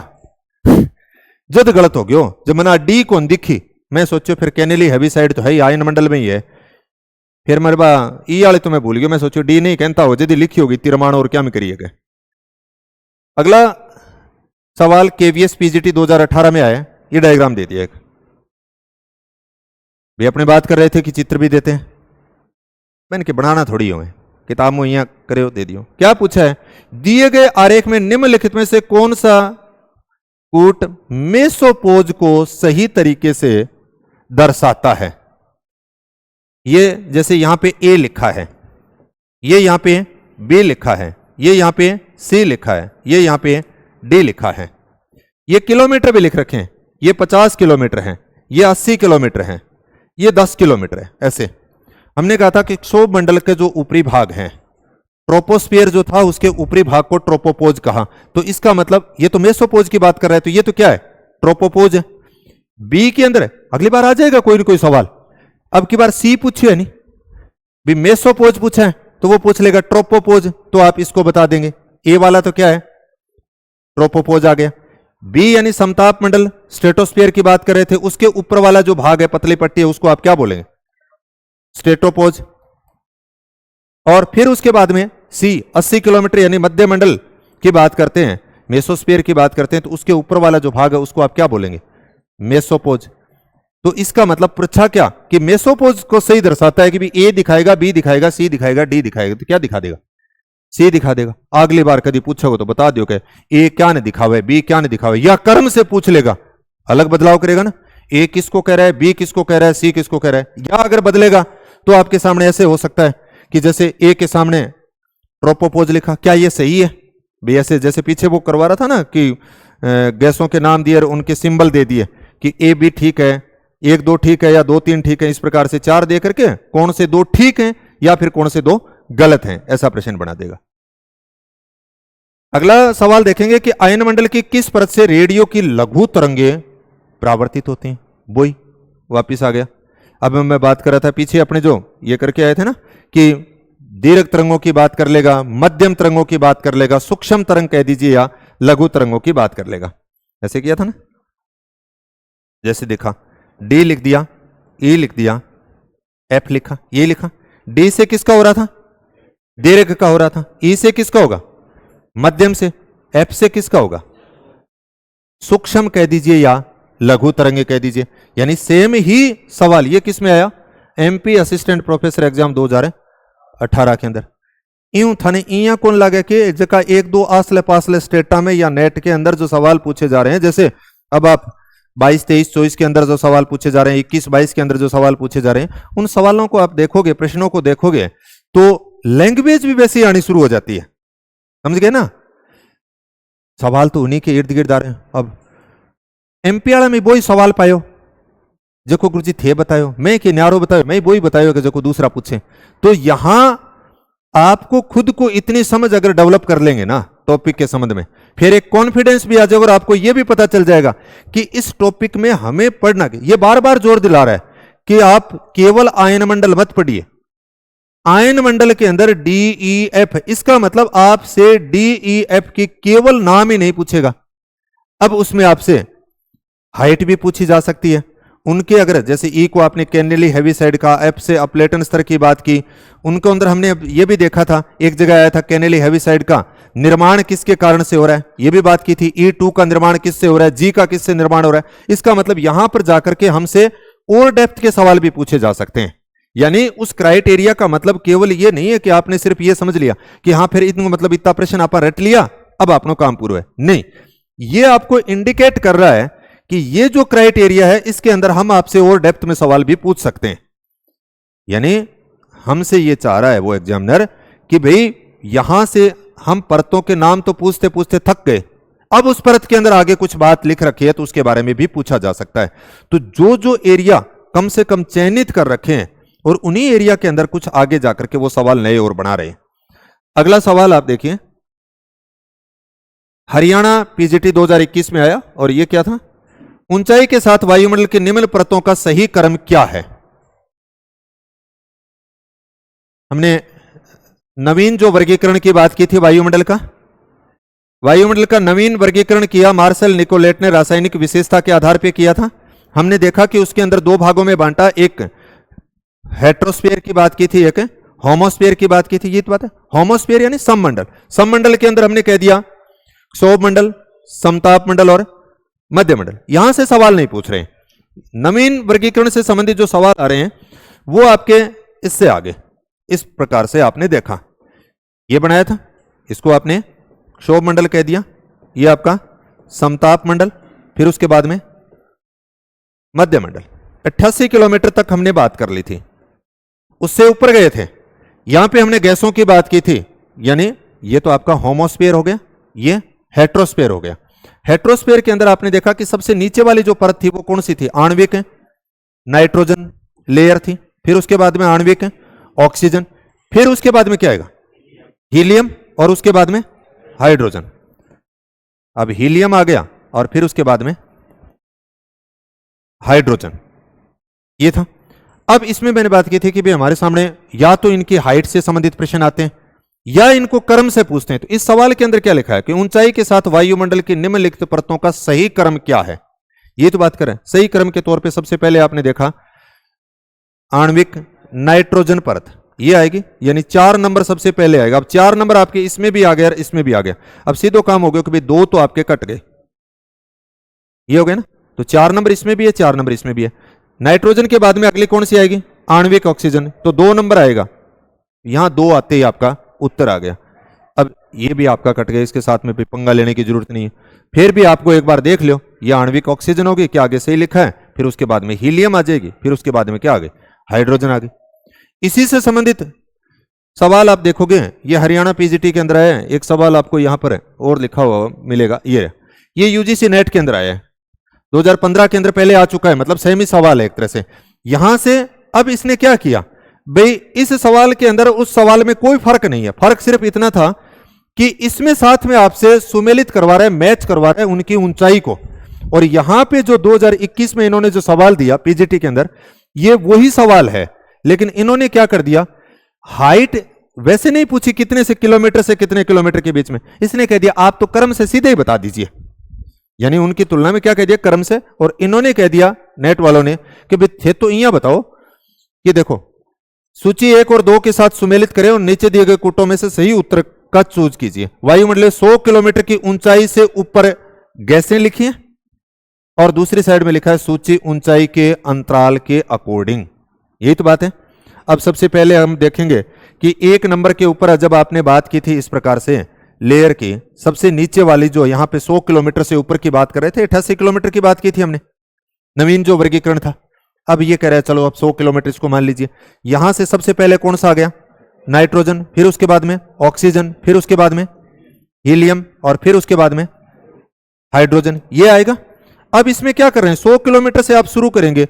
जद गलत हो गयो। जब मना डी कौन दिखी, मैं सोचो फिर कैनेली हैवीसाइड तो है ही आयन मंडल में ही है। फिर मेरे बा ई वाले तो मैं भूल गया, मैं सोचो डी नहीं कहता हो, यदि लिखी होगी तिरमान और क्या में करिएगा। अगला सवाल केवीएस पीजीटी 2018 में आया, ये डायग्राम दे दिया एक। भी अपने बात कर रहे थे कि चित्र भी देते हैं, मैंने कि बनाना थोड़ी हो, किताब में यहां करे दे दियो। क्या पूछा है, दिए गए आरेख में निम्नलिखित में से कौन सा कूट मेसोपोज को सही तरीके से दर्शाता है। ये जैसे यहां पे ए लिखा है, ये यहां पे बी लिखा है, ये यहां पे सी लिखा है, ये यहां पे डी लिखा है। ये किलोमीटर भी लिख रखे हैं, ये 50 किलोमीटर है, ये 80 किलोमीटर है, ये 10 किलोमीटर है। ऐसे हमने कहा था कि क्षोभ मंडल के जो ऊपरी भाग हैं, ट्रोपोस्फियर जो था उसके ऊपरी भाग को ट्रोपोपोज कहा। तो इसका मतलब ये तो मेसोपोज की बात कर रहे हैं, तो ये तो क्या है, ट्रोपोपोज है। बी के अंदर है, अगली बार आ जाएगा कोई ना कोई सवाल। अब की बार सी पूछिए नहीं भी, मेसोपोज पूछा है तो वो पूछ लेगा ट्रोपोपोज, तो आप इसको बता देंगे। ए वाला तो क्या है, ट्रोपोपोज आ गया। बी यानी समताप मंडल स्ट्रेटोस्फियर की बात कर रहे थे, उसके ऊपर वाला जो भाग है पतली पट्टी है उसको आप क्या बोलेंगे, स्ट्रेटोपोज। और फिर उसके बाद में सी 80 किलोमीटर यानी मध्य मंडल की बात करते हैं, मेसोस्फीयर की बात करते हैं, तो उसके ऊपर वाला जो भाग है उसको आप क्या बोलेंगे, मेसोपोज। तो इसका मतलब पूछा क्या कि मेसोपोज को सही दर्शाता है कि भी ए दिखाएगा, बी दिखाएगा, सी दिखाएगा, डी दिखाएगा, तो क्या दिखा देगा, सी दिखा देगा। अगली बार कभी पूछोगे तो बता दियो कि ए क्या नहीं दिखावे, बी क्या नहीं दिखावे, या कर्म से पूछ लेगा, अलग बदलाव करेगा ना, ए किसको कह रहा है, बी किसको कह रहा है, सी किसको कह रहा है। या अगर बदलेगा तो आपके सामने ऐसे हो सकता है कि जैसे ए के सामने ट्रोपोपोज लिखा, क्या ये सही है भाई, ऐसे जैसे पीछे वो करवा रहा था ना कि गैसों के नाम दिए और उनके सिंबल दे दिए कि ए बी ठीक है, 1 2 ठीक है, या 2 3 ठीक है, इस प्रकार से 4 दे करके कौन से 2 ठीक हैं या फिर कौन से 2 गलत हैं, ऐसा प्रश्न बना देगा। अगला सवाल देखेंगे कि आयन मंडल की किस परत से रेडियो की लघु तरंगे परावर्तित होती हैं। वही वापिस आ गया। अब मैं बात कर रहा था पीछे अपने जो ये करके आए थे ना कि दीर्घ तरंगों की बात कर लेगा, मध्यम तरंगों की बात कर लेगा, सूक्ष्म तरंग कह दीजिए, या लघु तरंगों की बात कर लेगा। ऐसे किया था ना, जैसे देखा डी लिख दिया, ई लिख दिया, एफ लिखा, ये लिखा। डी से किसका हो रहा था, दीर्घ का हो रहा था। ई से किसका होगा, मध्यम से। एफ से किसका होगा, सूक्ष्म कह दीजिए या लघु तरंगे कह दीजिए। यानी सेम ही सवाल ये किस में आया, एमपी असिस्टेंट प्रोफेसर एग्जाम 2018 के अंदर। यूं थाने इया कौन लगे कि जगह 1 2 आसले पासले स्टेटा में या नेट के अंदर जो सवाल पूछे जा रहे हैं, जैसे अब आप 22, 23, 24 के अंदर जो सवाल पूछे जा रहे हैं, 21, 22 के अंदर जो सवाल पूछे जा रहे हैं, उन सवालों को आप देखोगे, प्रश्नों को देखोगे तो लैंग्वेज भी वैसी आनी शुरू हो जाती है। समझ गए ना? सवाल तो उन्हीं के इर्द गिर्द आ रहे हैं। अब एमपी वाला में वही सवाल पायो जो गुरुजी थे बतायो, मैं कि न्यारो बतायो, मैं वही बतायो कि जो दूसरा पूछे। तो यहां आपको खुद को इतनी समझ अगर डेवलप कर लेंगे ना टॉपिक के संबंध में, फिर एक कॉन्फिडेंस भी आ जाएगा और आपको यह भी पता चल जाएगा कि इस टॉपिक में हमें पढ़ना। ये बार बार जोर दिला रहा है कि आप केवल आयन मंडल मत पढ़िए। आयन मंडल के अंदर DEF, इसका मतलब आपसे DEF की केवल नाम ही नहीं पूछेगा। अब उसमें आपसे हाइट भी पूछी जा सकती है उनके, अगर जैसे ई को आपने कैनेली हेविसाइड का, एफ से अपलेटन स्तर की बात की, उनके अंदर हमने ये भी देखा था, एक जगह आया था कैनेली हेविसाइड का निर्माण किसके कारण से हो रहा है, ये भी बात की थी। E2 का निर्माण किससे हो रहा है, जी का किससे निर्माण हो रहा है। इसका मतलब यहां पर जाकर के हमसे और डेप्थ के सवाल भी पूछे जा सकते हैं। यानी उस क्राइटेरिया का मतलब केवल ये नहीं है कि आपने सिर्फ ये समझ लिया कि हाँ फिर इतना मतलब इतना प्रश्न आप रट लिया, अब आपनो काम पूरा है। नहीं, ये आपको इंडिकेट कर रहा है कि ये जो क्राइटेरिया है इसके अंदर हम आपसे और डेप्थ में सवाल भी पूछ सकते हैं। यानी हमसे ये चाह रहा है वो एग्जामिनर कि भाई यहां से हम परतों के नाम तो पूछते पूछते थक गए, अब उस परत के अंदर आगे कुछ बात लिख रखी है तो उसके बारे में भी पूछा जा सकता है। तो जो जो एरिया कम से कम चयनित कर रखे हैं और उन्हीं एरिया के अंदर कुछ आगे जाकर के वो सवाल नए और बना रहे हैं। अगला सवाल आप देखिए, हरियाणा पीजीटी 2021 में आया और ये क्या था, ऊंचाई के साथ वायुमंडल के निम्न परतों का सही क्रम क्या है। हमने नवीन जो वर्गीकरण की बात की थी वायुमंडल का नवीन वर्गीकरण किया मार्शल निकोलेट ने रासायनिक विशेषता के आधार पर किया था। हमने देखा कि उसके अंदर दो भागों में बांटा, एक हेट्रोस्फीयर की बात की थी, एक होमोस्फीयर की बात की थी। ये तो बात है, होमोस्फीयर यानी सममंडल। सममंडल के अंदर हमने कह दिया क्षोभ मंडल, समताप मंडल और मध्य मंडल। यहां से सवाल नहीं पूछ रहे हैं। नवीन वर्गीकरण से संबंधित जो सवाल आ रहे हैं वो आपके इससे आगे इस प्रकार से आपने देखा, ये बनाया था, इसको आपने क्षोभ मंडल कह दिया, ये आपका समताप मंडल, फिर उसके बाद में मध्य मंडल। 88 किलोमीटर तक हमने बात कर ली थी, उससे ऊपर गए थे। यहां पे हमने गैसों की बात की थी, यानी ये तो आपका होमोस्फीयर हो गया, ये हेट्रोस्फीयर हो गया। हेट्रोस्फीयर के अंदर आपने देखा कि सबसे नीचे वाली जो परत थी वो कौन सी थी, आणविक नाइट्रोजन लेयर थी, फिर उसके बाद में आणविक ऑक्सीजन, फिर उसके बाद में क्या आएगा हीलियम, और उसके बाद में हाइड्रोजन। अब हीलियम आ गया और फिर उसके बाद में हाइड्रोजन, ये था। अब इसमें मैंने बात की थी कि भाई हमारे सामने या तो इनकी हाइट से संबंधित प्रश्न आते हैं या इनको क्रम से पूछते हैं। तो इस सवाल के अंदर क्या लिखा है कि ऊंचाई के साथ वायुमंडल की निम्नलिखित परतों का सही क्रम क्या है, ये तो बात करें। सही क्रम के तौर पे सबसे पहले आपने देखा आणविक नाइट्रोजन परत, ये आएगी, यानी 4 नंबर सबसे पहले आएगा। अब 4 नंबर आपके इसमें भी आ गया और इसमें भी आ गया। अब सीधो काम हो गया कि भाई 2 तो आपके कट गए, ये हो गया ना। तो 4 नंबर इसमें भी है, 4 नंबर इसमें भी है। नाइट्रोजन के बाद में अगली कौन सी आएगी, आणविक ऑक्सीजन, तो 2 नंबर आएगा। यहां 2 आते ही आपका उत्तर आ गया। अब ये भी आपका कट गया, इसके साथ में भी पंगा लेने की जरूरत नहीं है। फिर भी आपको एक बार देख लो, ये आणविक ऑक्सीजन होगी, क्या आगे सही लिखा है, फिर उसके बाद में हीलियम आ जाएगी, फिर उसके बाद में क्या आ गई हाइड्रोजन आ गई। इसी से संबंधित सवाल आप देखोगे, ये हरियाणा पीजीटी के अंदर आया है। एक सवाल आपको यहां पर और लिखा हुआ मिलेगा, ये यूजीसी नेट के अंदर आया है, 2015 के अंदर पहले आ चुका है, मतलब सेम ही सवाल है एक तरह से। यहां से अब इसने क्या किया भाई, इस सवाल के अंदर उस सवाल में कोई फर्क नहीं है, फर्क सिर्फ इतना था कि इसमें साथ में आपसे सुमेलित करवा रहा है, मैच करवा रहा है उनकी ऊंचाई को। और यहां पे जो 2021 में इन्होंने जो सवाल दिया पीजीटी के अंदर, ये वही सवाल है, लेकिन इन्होंने क्या कर दिया, हाइट वैसे नहीं पूछी कितने से किलोमीटर से कितने किलोमीटर के बीच में, इसने कह दिया आप तो क्रम से सीधे ही बता दीजिए। यानी उनकी तुलना में क्या कह दिया, क्रम से। और इन्होंने कह दिया नेट वालों ने कि भाई थे तो यहां बताओ कि देखो सूची 1 और 2 के साथ सुमेलित करें और नीचे दिए गए कूटों में से सही उत्तर का चूज कीजिए। वायुमंडल 100 किलोमीटर की ऊंचाई से ऊपर गैसें लिखी हैं और दूसरी साइड में लिखा है सूची ऊंचाई के अंतराल के अकॉर्डिंग। यही तो बात है। अब सबसे पहले हम देखेंगे कि 1 नंबर के ऊपर जब आपने बात की थी इस प्रकार से लेयर की, सबसे नीचे वाली जो यहां पे 100 किलोमीटर से ऊपर की बात कर रहे थे, 88 किलोमीटर की बात की थी हमने, नवीन जो वर्गीकरण था। अब ये कह रहा है चलो अब 100 किलोमीटर इसको मान लीजिए। यहां से सबसे पहले कौन सा आ गया? नाइट्रोजन, फिर उसके बाद में ऑक्सीजन, फिर उसके बाद में हीलियम और फिर उसके बाद में हाइड्रोजन, ये आएगा। अब इसमें क्या कर रहे हैं, 100 किलोमीटर से आप शुरू करेंगे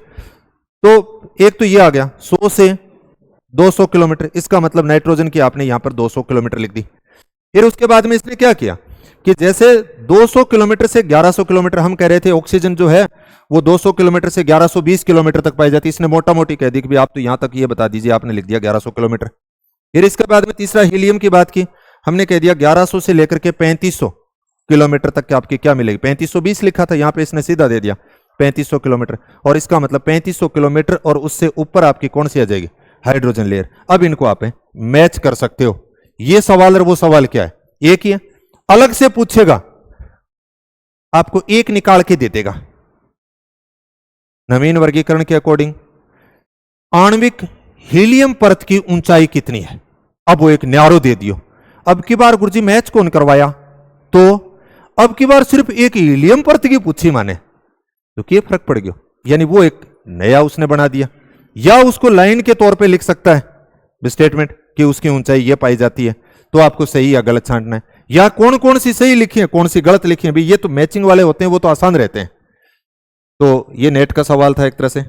तो एक तो ये आ गया 100 से 200 किलोमीटर, इसका मतलब नाइट्रोजन की आपने यहां पर 200 किलोमीटर लिख दी। फिर उसके बाद में इसने क्या किया कि जैसे 200 किलोमीटर से 1100 किलोमीटर, हम कह रहे थे ऑक्सीजन जो है वो 200 किलोमीटर से 1120 किलोमीटर तक पाई जाती है, इसने मोटा मोटी कह दी कि भाई आप तो यहां तक ये बता दीजिए, आपने लिख दिया 1100 किलोमीटर। फिर इसके बाद में तीसरा हीलियम की बात की, हमने कह दिया 1100 से लेकर के 3500 किलोमीटर तक आपकी क्या मिलेगी, 3520 लिखा था, यहां पे इसने सीधा दे दिया 3500 किलोमीटर, और इसका मतलब 3500 किलोमीटर और उससे ऊपर आपकी कौन सी आ जाएगी, हाइड्रोजन लेयर। अब इनको आप मैच कर सकते हो। ये सवाल और वो सवाल क्या है, एक ही है। अलग से पूछेगा आपको एक निकाल के दे देगा। नवीन वर्गीकरण के अकॉर्डिंग आणविक हीलियम परत की ऊंचाई कितनी है, अब वो एक न्यारो दे दियो। अब की बार गुरुजी मैच कौन करवाया, तो अब की बार सिर्फ एक हीलियम परत की पूछी माने, तो क्या फर्क पड़ गया, यानी वो एक नया उसने बना दिया। या उसको लाइन के तौर पे लिख सकता है स्टेटमेंट कि उसकी ऊंचाई ये पाई जाती है, तो आपको सही या गलत छांटना है। या कौन कौन सी सही लिखी है कौन सी गलत लिखी है, भाई ये तो मैचिंग वाले होते हैं, वो तो आसान रहते हैं। तो ये नेट का सवाल था एक तरह से।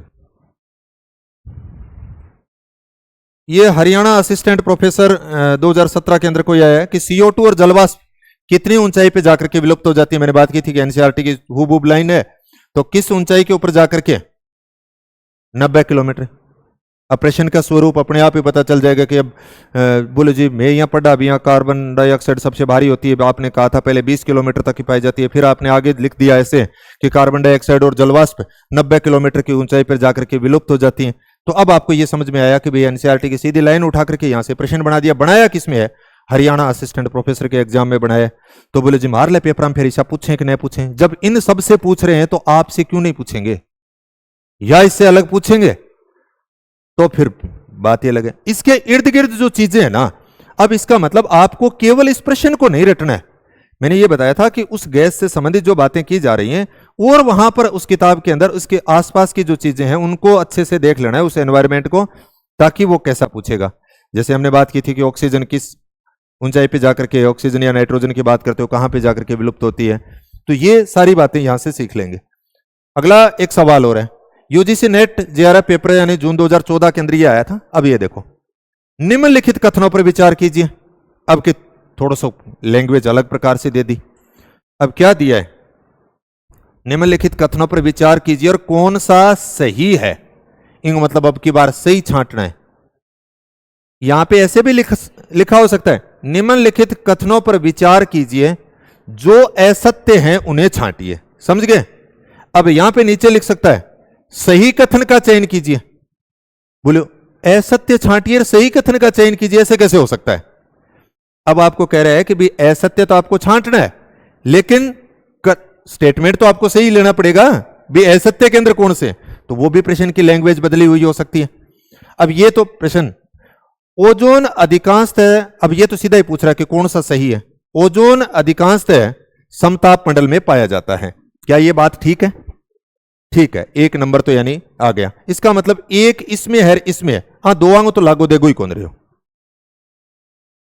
ये हरियाणा असिस्टेंट प्रोफेसर 2017 के अंदर कोई आया है कि CO2 और जलवाष्प कितनी ऊंचाई पे जाकर के विलुप्त हो जाती है। मैंने बात की थी कि एनसीईआरटी की हुबहू लाइन है, तो किस ऊंचाई के ऊपर जाकर के, 90 किलोमीटर। अब प्रश्न का स्वरूप अपने आप ही पता चल जाएगा कि अब बोले जी मैं यहाँ पढ़ा, अब यहाँ कार्बन डाइऑक्साइड सबसे भारी होती है, आपने कहा था पहले 20 किलोमीटर तक की पाई जाती है, फिर आपने आगे लिख दिया ऐसे कि कार्बन डाइऑक्साइड और जलवाष्प 90 किलोमीटर की ऊंचाई पर जाकर के विलुप्त हो जाती है। तो अब आपको ये समझ में आया कि भाई एनसीईआरटी की सीधी लाइन उठा करके यहाँ से प्रश्न बना दिया। बनाया किसमें है, हरियाणा असिस्टेंट प्रोफेसर के एग्जाम में बनाया। तो बोले जी मार ले पेपर हम, फिर ऐसा पूछें कि नहीं पूछें, जब इन सब से पूछ रहे हैं तो आपसे क्यों नहीं पूछेंगे, या इससे अलग पूछेंगे, तो फिर बात ये लगे। इसके इर्द गिर्द जो चीजें हैं ना, अब इसका मतलब आपको केवल इस प्रश्न को नहीं रटना है। मैंने ये बताया था कि उस गैस से संबंधित जो बातें की जा रही हैं और वहां पर उस किताब के अंदर उसके आसपास की जो चीजें हैं उनको अच्छे से देख लेना है, उस एनवायरमेंट को, ताकि वो कैसा पूछेगा। जैसे हमने बात की थी कि ऑक्सीजन किस ऊंचाई पे जाकर के, ऑक्सीजन या नाइट्रोजन की बात करते हो कहां पे जाकर के विलुप्त होती है, तो ये सारी बातें यहां से सीख लेंगे। अगला एक सवाल हो रहा है, यूजीसी नेट जेआरएफ पेपर यानी जून 2014 के अंदर ये आया था। अब ये देखो, निम्नलिखित कथनों पर विचार कीजिए। अब कि थोड़ा सा लैंग्वेज अलग प्रकार से दे दी। अब क्या दिया है, निम्नलिखित कथनों पर विचार कीजिए और कौन सा सही है, इनको मतलब अब की बार सही छांटना है। यहां पे ऐसे भी लिखा हो सकता है, निम्नलिखित कथनों पर विचार कीजिए, जो असत्य हैं उन्हें छांटिए। समझ गए। अब यहां पे नीचे लिख सकता है, सही कथन का चयन कीजिए। बोलो असत्य छांटिए और सही कथन का चयन कीजिए, ऐसे कैसे हो सकता है। अब आपको कह रहा है कि भाई असत्य तो आपको छांटना है, लेकिन स्टेटमेंट तो आपको सही लेना पड़ेगा। भी असत्य के अंदर कौन से, तो वो भी प्रश्न की लैंग्वेज बदली हुई हो सकती है। अब ये तो प्रश्न, ओजोन अधिकांशतः, अब ये तो सीधा ही पूछ रहा है कि कौन सा सही है। ओजोन अधिकांशतः समताप मंडल में पाया जाता है, क्या ये बात ठीक है? ठीक है, एक नंबर तो यानी आ गया। इसका मतलब एक इसमें है, इसमें है, हाँ दो आंगो तो लागू देगो ही कौन रहे हो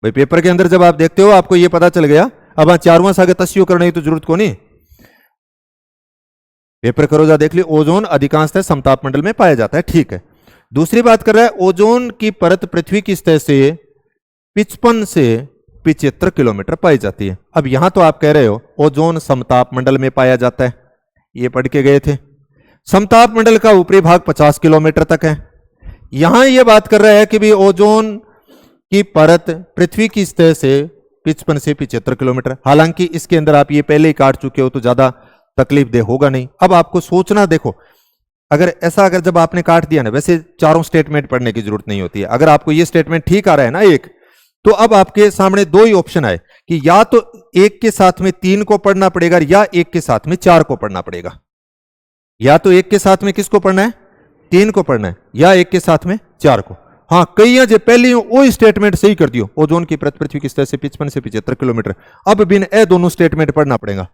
भाई। पेपर के अंदर जब आप देखते हो आपको ये पता चल गया, अब हाँ चारवां सागे तस्यो करने की तो जरूरत को नहीं, पेपर करो जा देख लियो। ओजोन अधिकांशतः समताप मंडल में पाया जाता है, ठीक है। दूसरी बात कर रहा है, ओजोन की परत पृथ्वी की सतह से 55 से 75 किलोमीटर पाई जाती है। अब यहां तो आप कह रहे हो ओजोन समताप मंडल में पाया जाता है, ये पढ़ के गए थे। समताप मंडल का ऊपरी भाग 50 किलोमीटर तक है। यहां यह बात कर रहा है कि भी ओजोन की परत पृथ्वी की सतह से 55 से 75 किलोमीटर। हालांकि इसके अंदर आप ये पहले ही काट चुके हो तो ज्यादा तकलीफ दे होगा नहीं। अब आपको सोचना, देखो अगर जब आपने काट दिया ना, वैसे चारों स्टेटमेंट पढ़ने की जरूरत नहीं होती है। अगर आपको ये स्टेटमेंट ठीक आ रहा है ना एक, तो अब आपके सामने दो ही ऑप्शन आए कि या तो एक के साथ में 3 को पढ़ना पड़ेगा या एक के साथ में 4 को पढ़ना पड़ेगा। या तो एक के साथ में किसको पढ़ना है, 3 को पढ़ना है, या एक के साथ में 4 को। हाँ कई जो पहले वो स्टेटमेंट सही कर दियो, ओजोन की परत पृथ्वी की सतह से 55 से 75 किलोमीटर। अब बिन ए दोनों स्टेटमेंट पढ़ना पड़ेगा,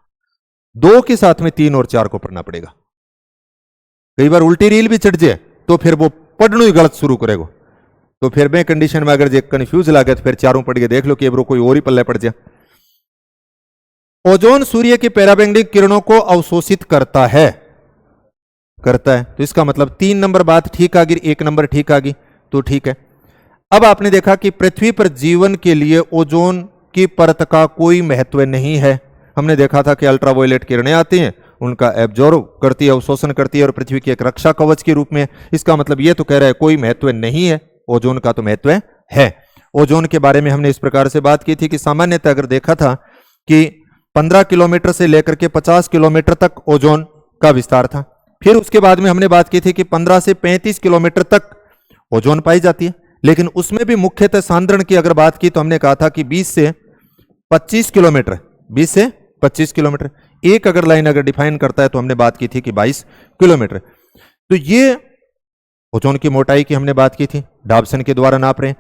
2 के साथ में 3 और 4 को पढ़ना पड़ेगा। कई बार उल्टी रील भी चढ़ जाए तो फिर वो पढ़ना ही गलत शुरू करेगा। तो फिर मैं कंडीशन में अगर जे कंफ्यूज लागे तो फिर चारों पढ़ के देख लो कि अब कोई और ही पल्ले पड़ जाए। ओजोन सूर्य की पराबैंगनी किरणों को अवशोषित करता है, तो इसका मतलब 3 नंबर बात ठीक आ गई, 1 नंबर ठीक आ गई, तो ठीक है। अब आपने देखा कि पृथ्वी पर जीवन के लिए ओजोन की परत का कोई महत्व नहीं है। हमने देखा था कि अल्ट्रावायलेट किरणें आती हैं, उनका एब्जॉर्ब करती है, अवशोषण करती है और पृथ्वी की एक रक्षा कवच के रूप में। इसका मतलब यह तो कह रहा है कोई महत्व नहीं है, ओजोन का तो महत्व है। ओजोन के बारे में हमने इस प्रकार से बात की थी कि सामान्यतः अगर देखा था कि 15 किलोमीटर से लेकर के 50 किलोमीटर तक ओजोन का विस्तार था। फिर उसके बाद में हमने बात की थी कि 15 से 35 किलोमीटर तक ओजोन पाई जाती है, लेकिन उसमें भी मुख्यतः सांद्रण की अगर बात की तो हमने कहा था कि 20 से 25 किलोमीटर, 20 से 25 किलोमीटर एक अगर लाइन अगर डिफाइन करता है तो हमने बात की थी कि 22 किलोमीटर। तो ये ओजोन की मोटाई की हमने बात की थी, डाबसन के द्वारा नाप रहे हैं।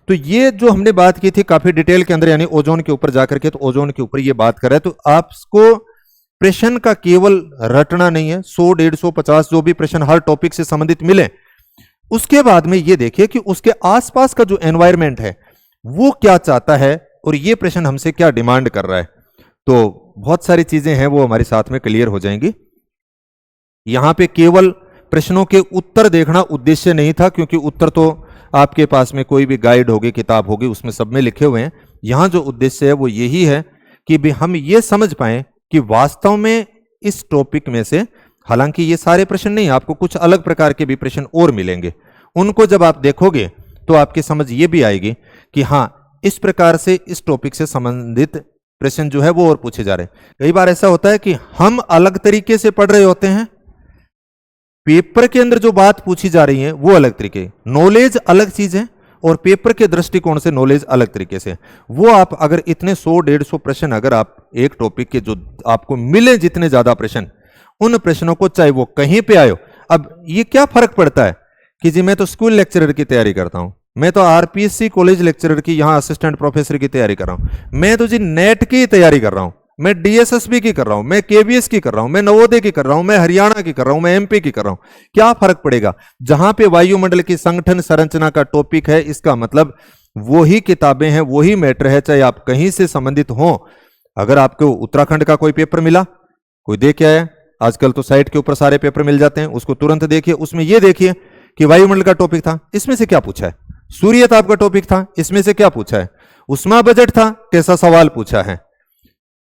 तो ये जो हमने बात की थी काफी डिटेल के अंदर, यानी ओजोन के ऊपर जाकर के, तो ओजोन के ऊपर ये बात कर रहे हैं। तो आपको प्रश्न का केवल रटना नहीं है, 100, 150, 50 जो भी प्रश्न हर टॉपिक से संबंधित मिले, उसके बाद में ये देखिए कि उसके आसपास का जो एनवायरमेंट है वो क्या चाहता है और ये प्रश्न हमसे क्या डिमांड कर रहा है। तो बहुत सारी चीजें हैं वो हमारे साथ में क्लियर हो जाएंगी। यहां पे केवल प्रश्नों के उत्तर देखना उद्देश्य नहीं था, क्योंकि उत्तर तो आपके पास में कोई भी गाइड होगी, किताब होगी, उसमें सब में लिखे हुए हैं। यहां जो उद्देश्य है वो यही है कि भी हम ये समझ पाए कि वास्तव में इस टॉपिक में से, हालांकि ये सारे प्रश्न नहीं, आपको कुछ अलग प्रकार के भी प्रश्न और मिलेंगे, उनको जब आप देखोगे तो आपकी समझ ये भी आएगी कि हाँ, इस प्रकार से इस टॉपिक से संबंधित प्रश्न जो है वो और पूछे जा रहे हैं। कई बार ऐसा होता है कि हम अलग तरीके से पढ़ रहे होते हैं, पेपर के अंदर जो बात पूछी जा रही है वो अलग तरीके, नॉलेज अलग चीज है और पेपर के दृष्टिकोण से नॉलेज अलग तरीके से। वो आप अगर इतने 100, 150 प्रश्न अगर आप एक टॉपिक के जो आपको मिले, जितने ज्यादा प्रश्न, उन प्रश्नों को चाहे वो कहीं पे आयो, अब ये क्या फर्क पड़ता है कि जी मैं तो स्कूल लेक्चरर की तैयारी करता हूं, मैं तो आरपीएससी कॉलेज लेक्चरर की, यहां असिस्टेंट प्रोफेसर की तैयारी कर रहा हूं, मैं तो जी नेट की तैयारी कर रहा हूं, मैं डीएसएसबी की कर रहा हूं, मैं केवीएस की कर रहा हूं, मैं नवोदय की कर रहा हूं, मैं हरियाणा की कर रहा हूं, मैं एमपी की कर रहा हूं। क्या फर्क पड़ेगा? जहां पे वायुमंडल की संगठन संरचना का टॉपिक है, इसका मतलब वही किताबें हैं, वही मैटर है, चाहे आप कहीं से संबंधित हो। अगर आपको उत्तराखंड का कोई पेपर मिला, कोई देख के आया, आजकल तो साइट के ऊपर सारे पेपर मिल जाते हैं, उसको तुरंत देखिए, उसमें यह देखिए कि वायुमंडल का टॉपिक था, इसमें से क्या पूछा है, सूर्य ताप का टॉपिक था, इसमें से क्या पूछा है, उष्मा बजट था, कैसा सवाल पूछा है,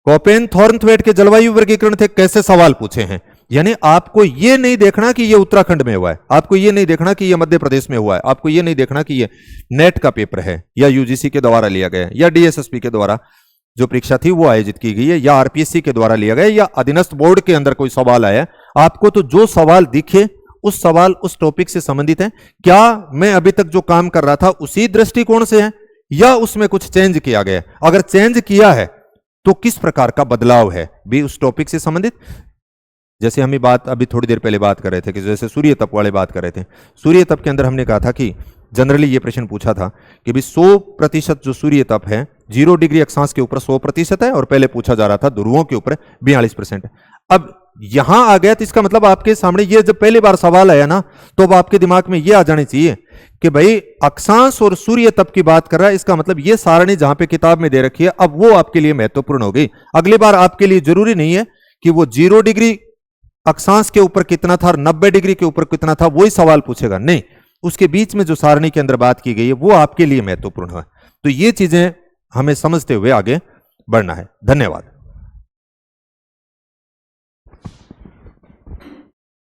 कोपेन थॉर्नथवेट के जलवायु वर्गीकरण थे, कैसे सवाल पूछे हैं। यानी आपको यह नहीं देखना कि यह उत्तराखंड में हुआ है, आपको यह नहीं देखना कि यह मध्य प्रदेश में हुआ है, आपको यह नहीं देखना कि यह नेट का पेपर है या यूजीसी के द्वारा लिया गया या डीएसएसपी के द्वारा जो परीक्षा थी वो आयोजित की गई है या आरपीएससी के द्वारा लिया गया या अधीनस्थ बोर्ड के अंदर कोई सवाल आया। आपको तो जो सवाल दिखे उस सवाल उस टॉपिक से संबंधित है। क्या मैं अभी तक जो काम कर रहा था उसी दृष्टिकोण से है या उसमें कुछ चेंज किया गया? अगर चेंज किया है तो किस प्रकार का बदलाव है भी उस टॉपिक से संबंधित। जैसे हम बात अभी थोड़ी देर पहले बात कर रहे थे कि जैसे सूर्य तप वाले बात कर रहे थे, सूर्य तप के अंदर हमने कहा था कि जनरली ये प्रश्न पूछा था कि भी 100% जो सूर्य तप है 0 डिग्री अक्षांश के ऊपर 100% है और पहले पूछा जा रहा था ध्रुवों के ऊपर 42%। अब यहां आ गया तो इसका मतलब आपके सामने ये जब पहली बार सवाल आया ना तो अब आपके दिमाग में ये आ जानी चाहिए कि भाई अक्षांश और सूर्य तप की बात कर रहा है, इसका मतलब ये सारणी जहां पे किताब में दे रखी है अब वो आपके लिए महत्वपूर्ण हो गई। अगली बार आपके लिए जरूरी नहीं है कि वो 0 डिग्री अक्षांश के ऊपर कितना था और 90 डिग्री के ऊपर कितना था वही सवाल पूछेगा, नहीं, उसके बीच में जो सारणी के अंदर बात की गई है वो आपके लिए महत्वपूर्ण है। तो ये चीजें हमें समझते हुए आगे बढ़ना है। धन्यवाद।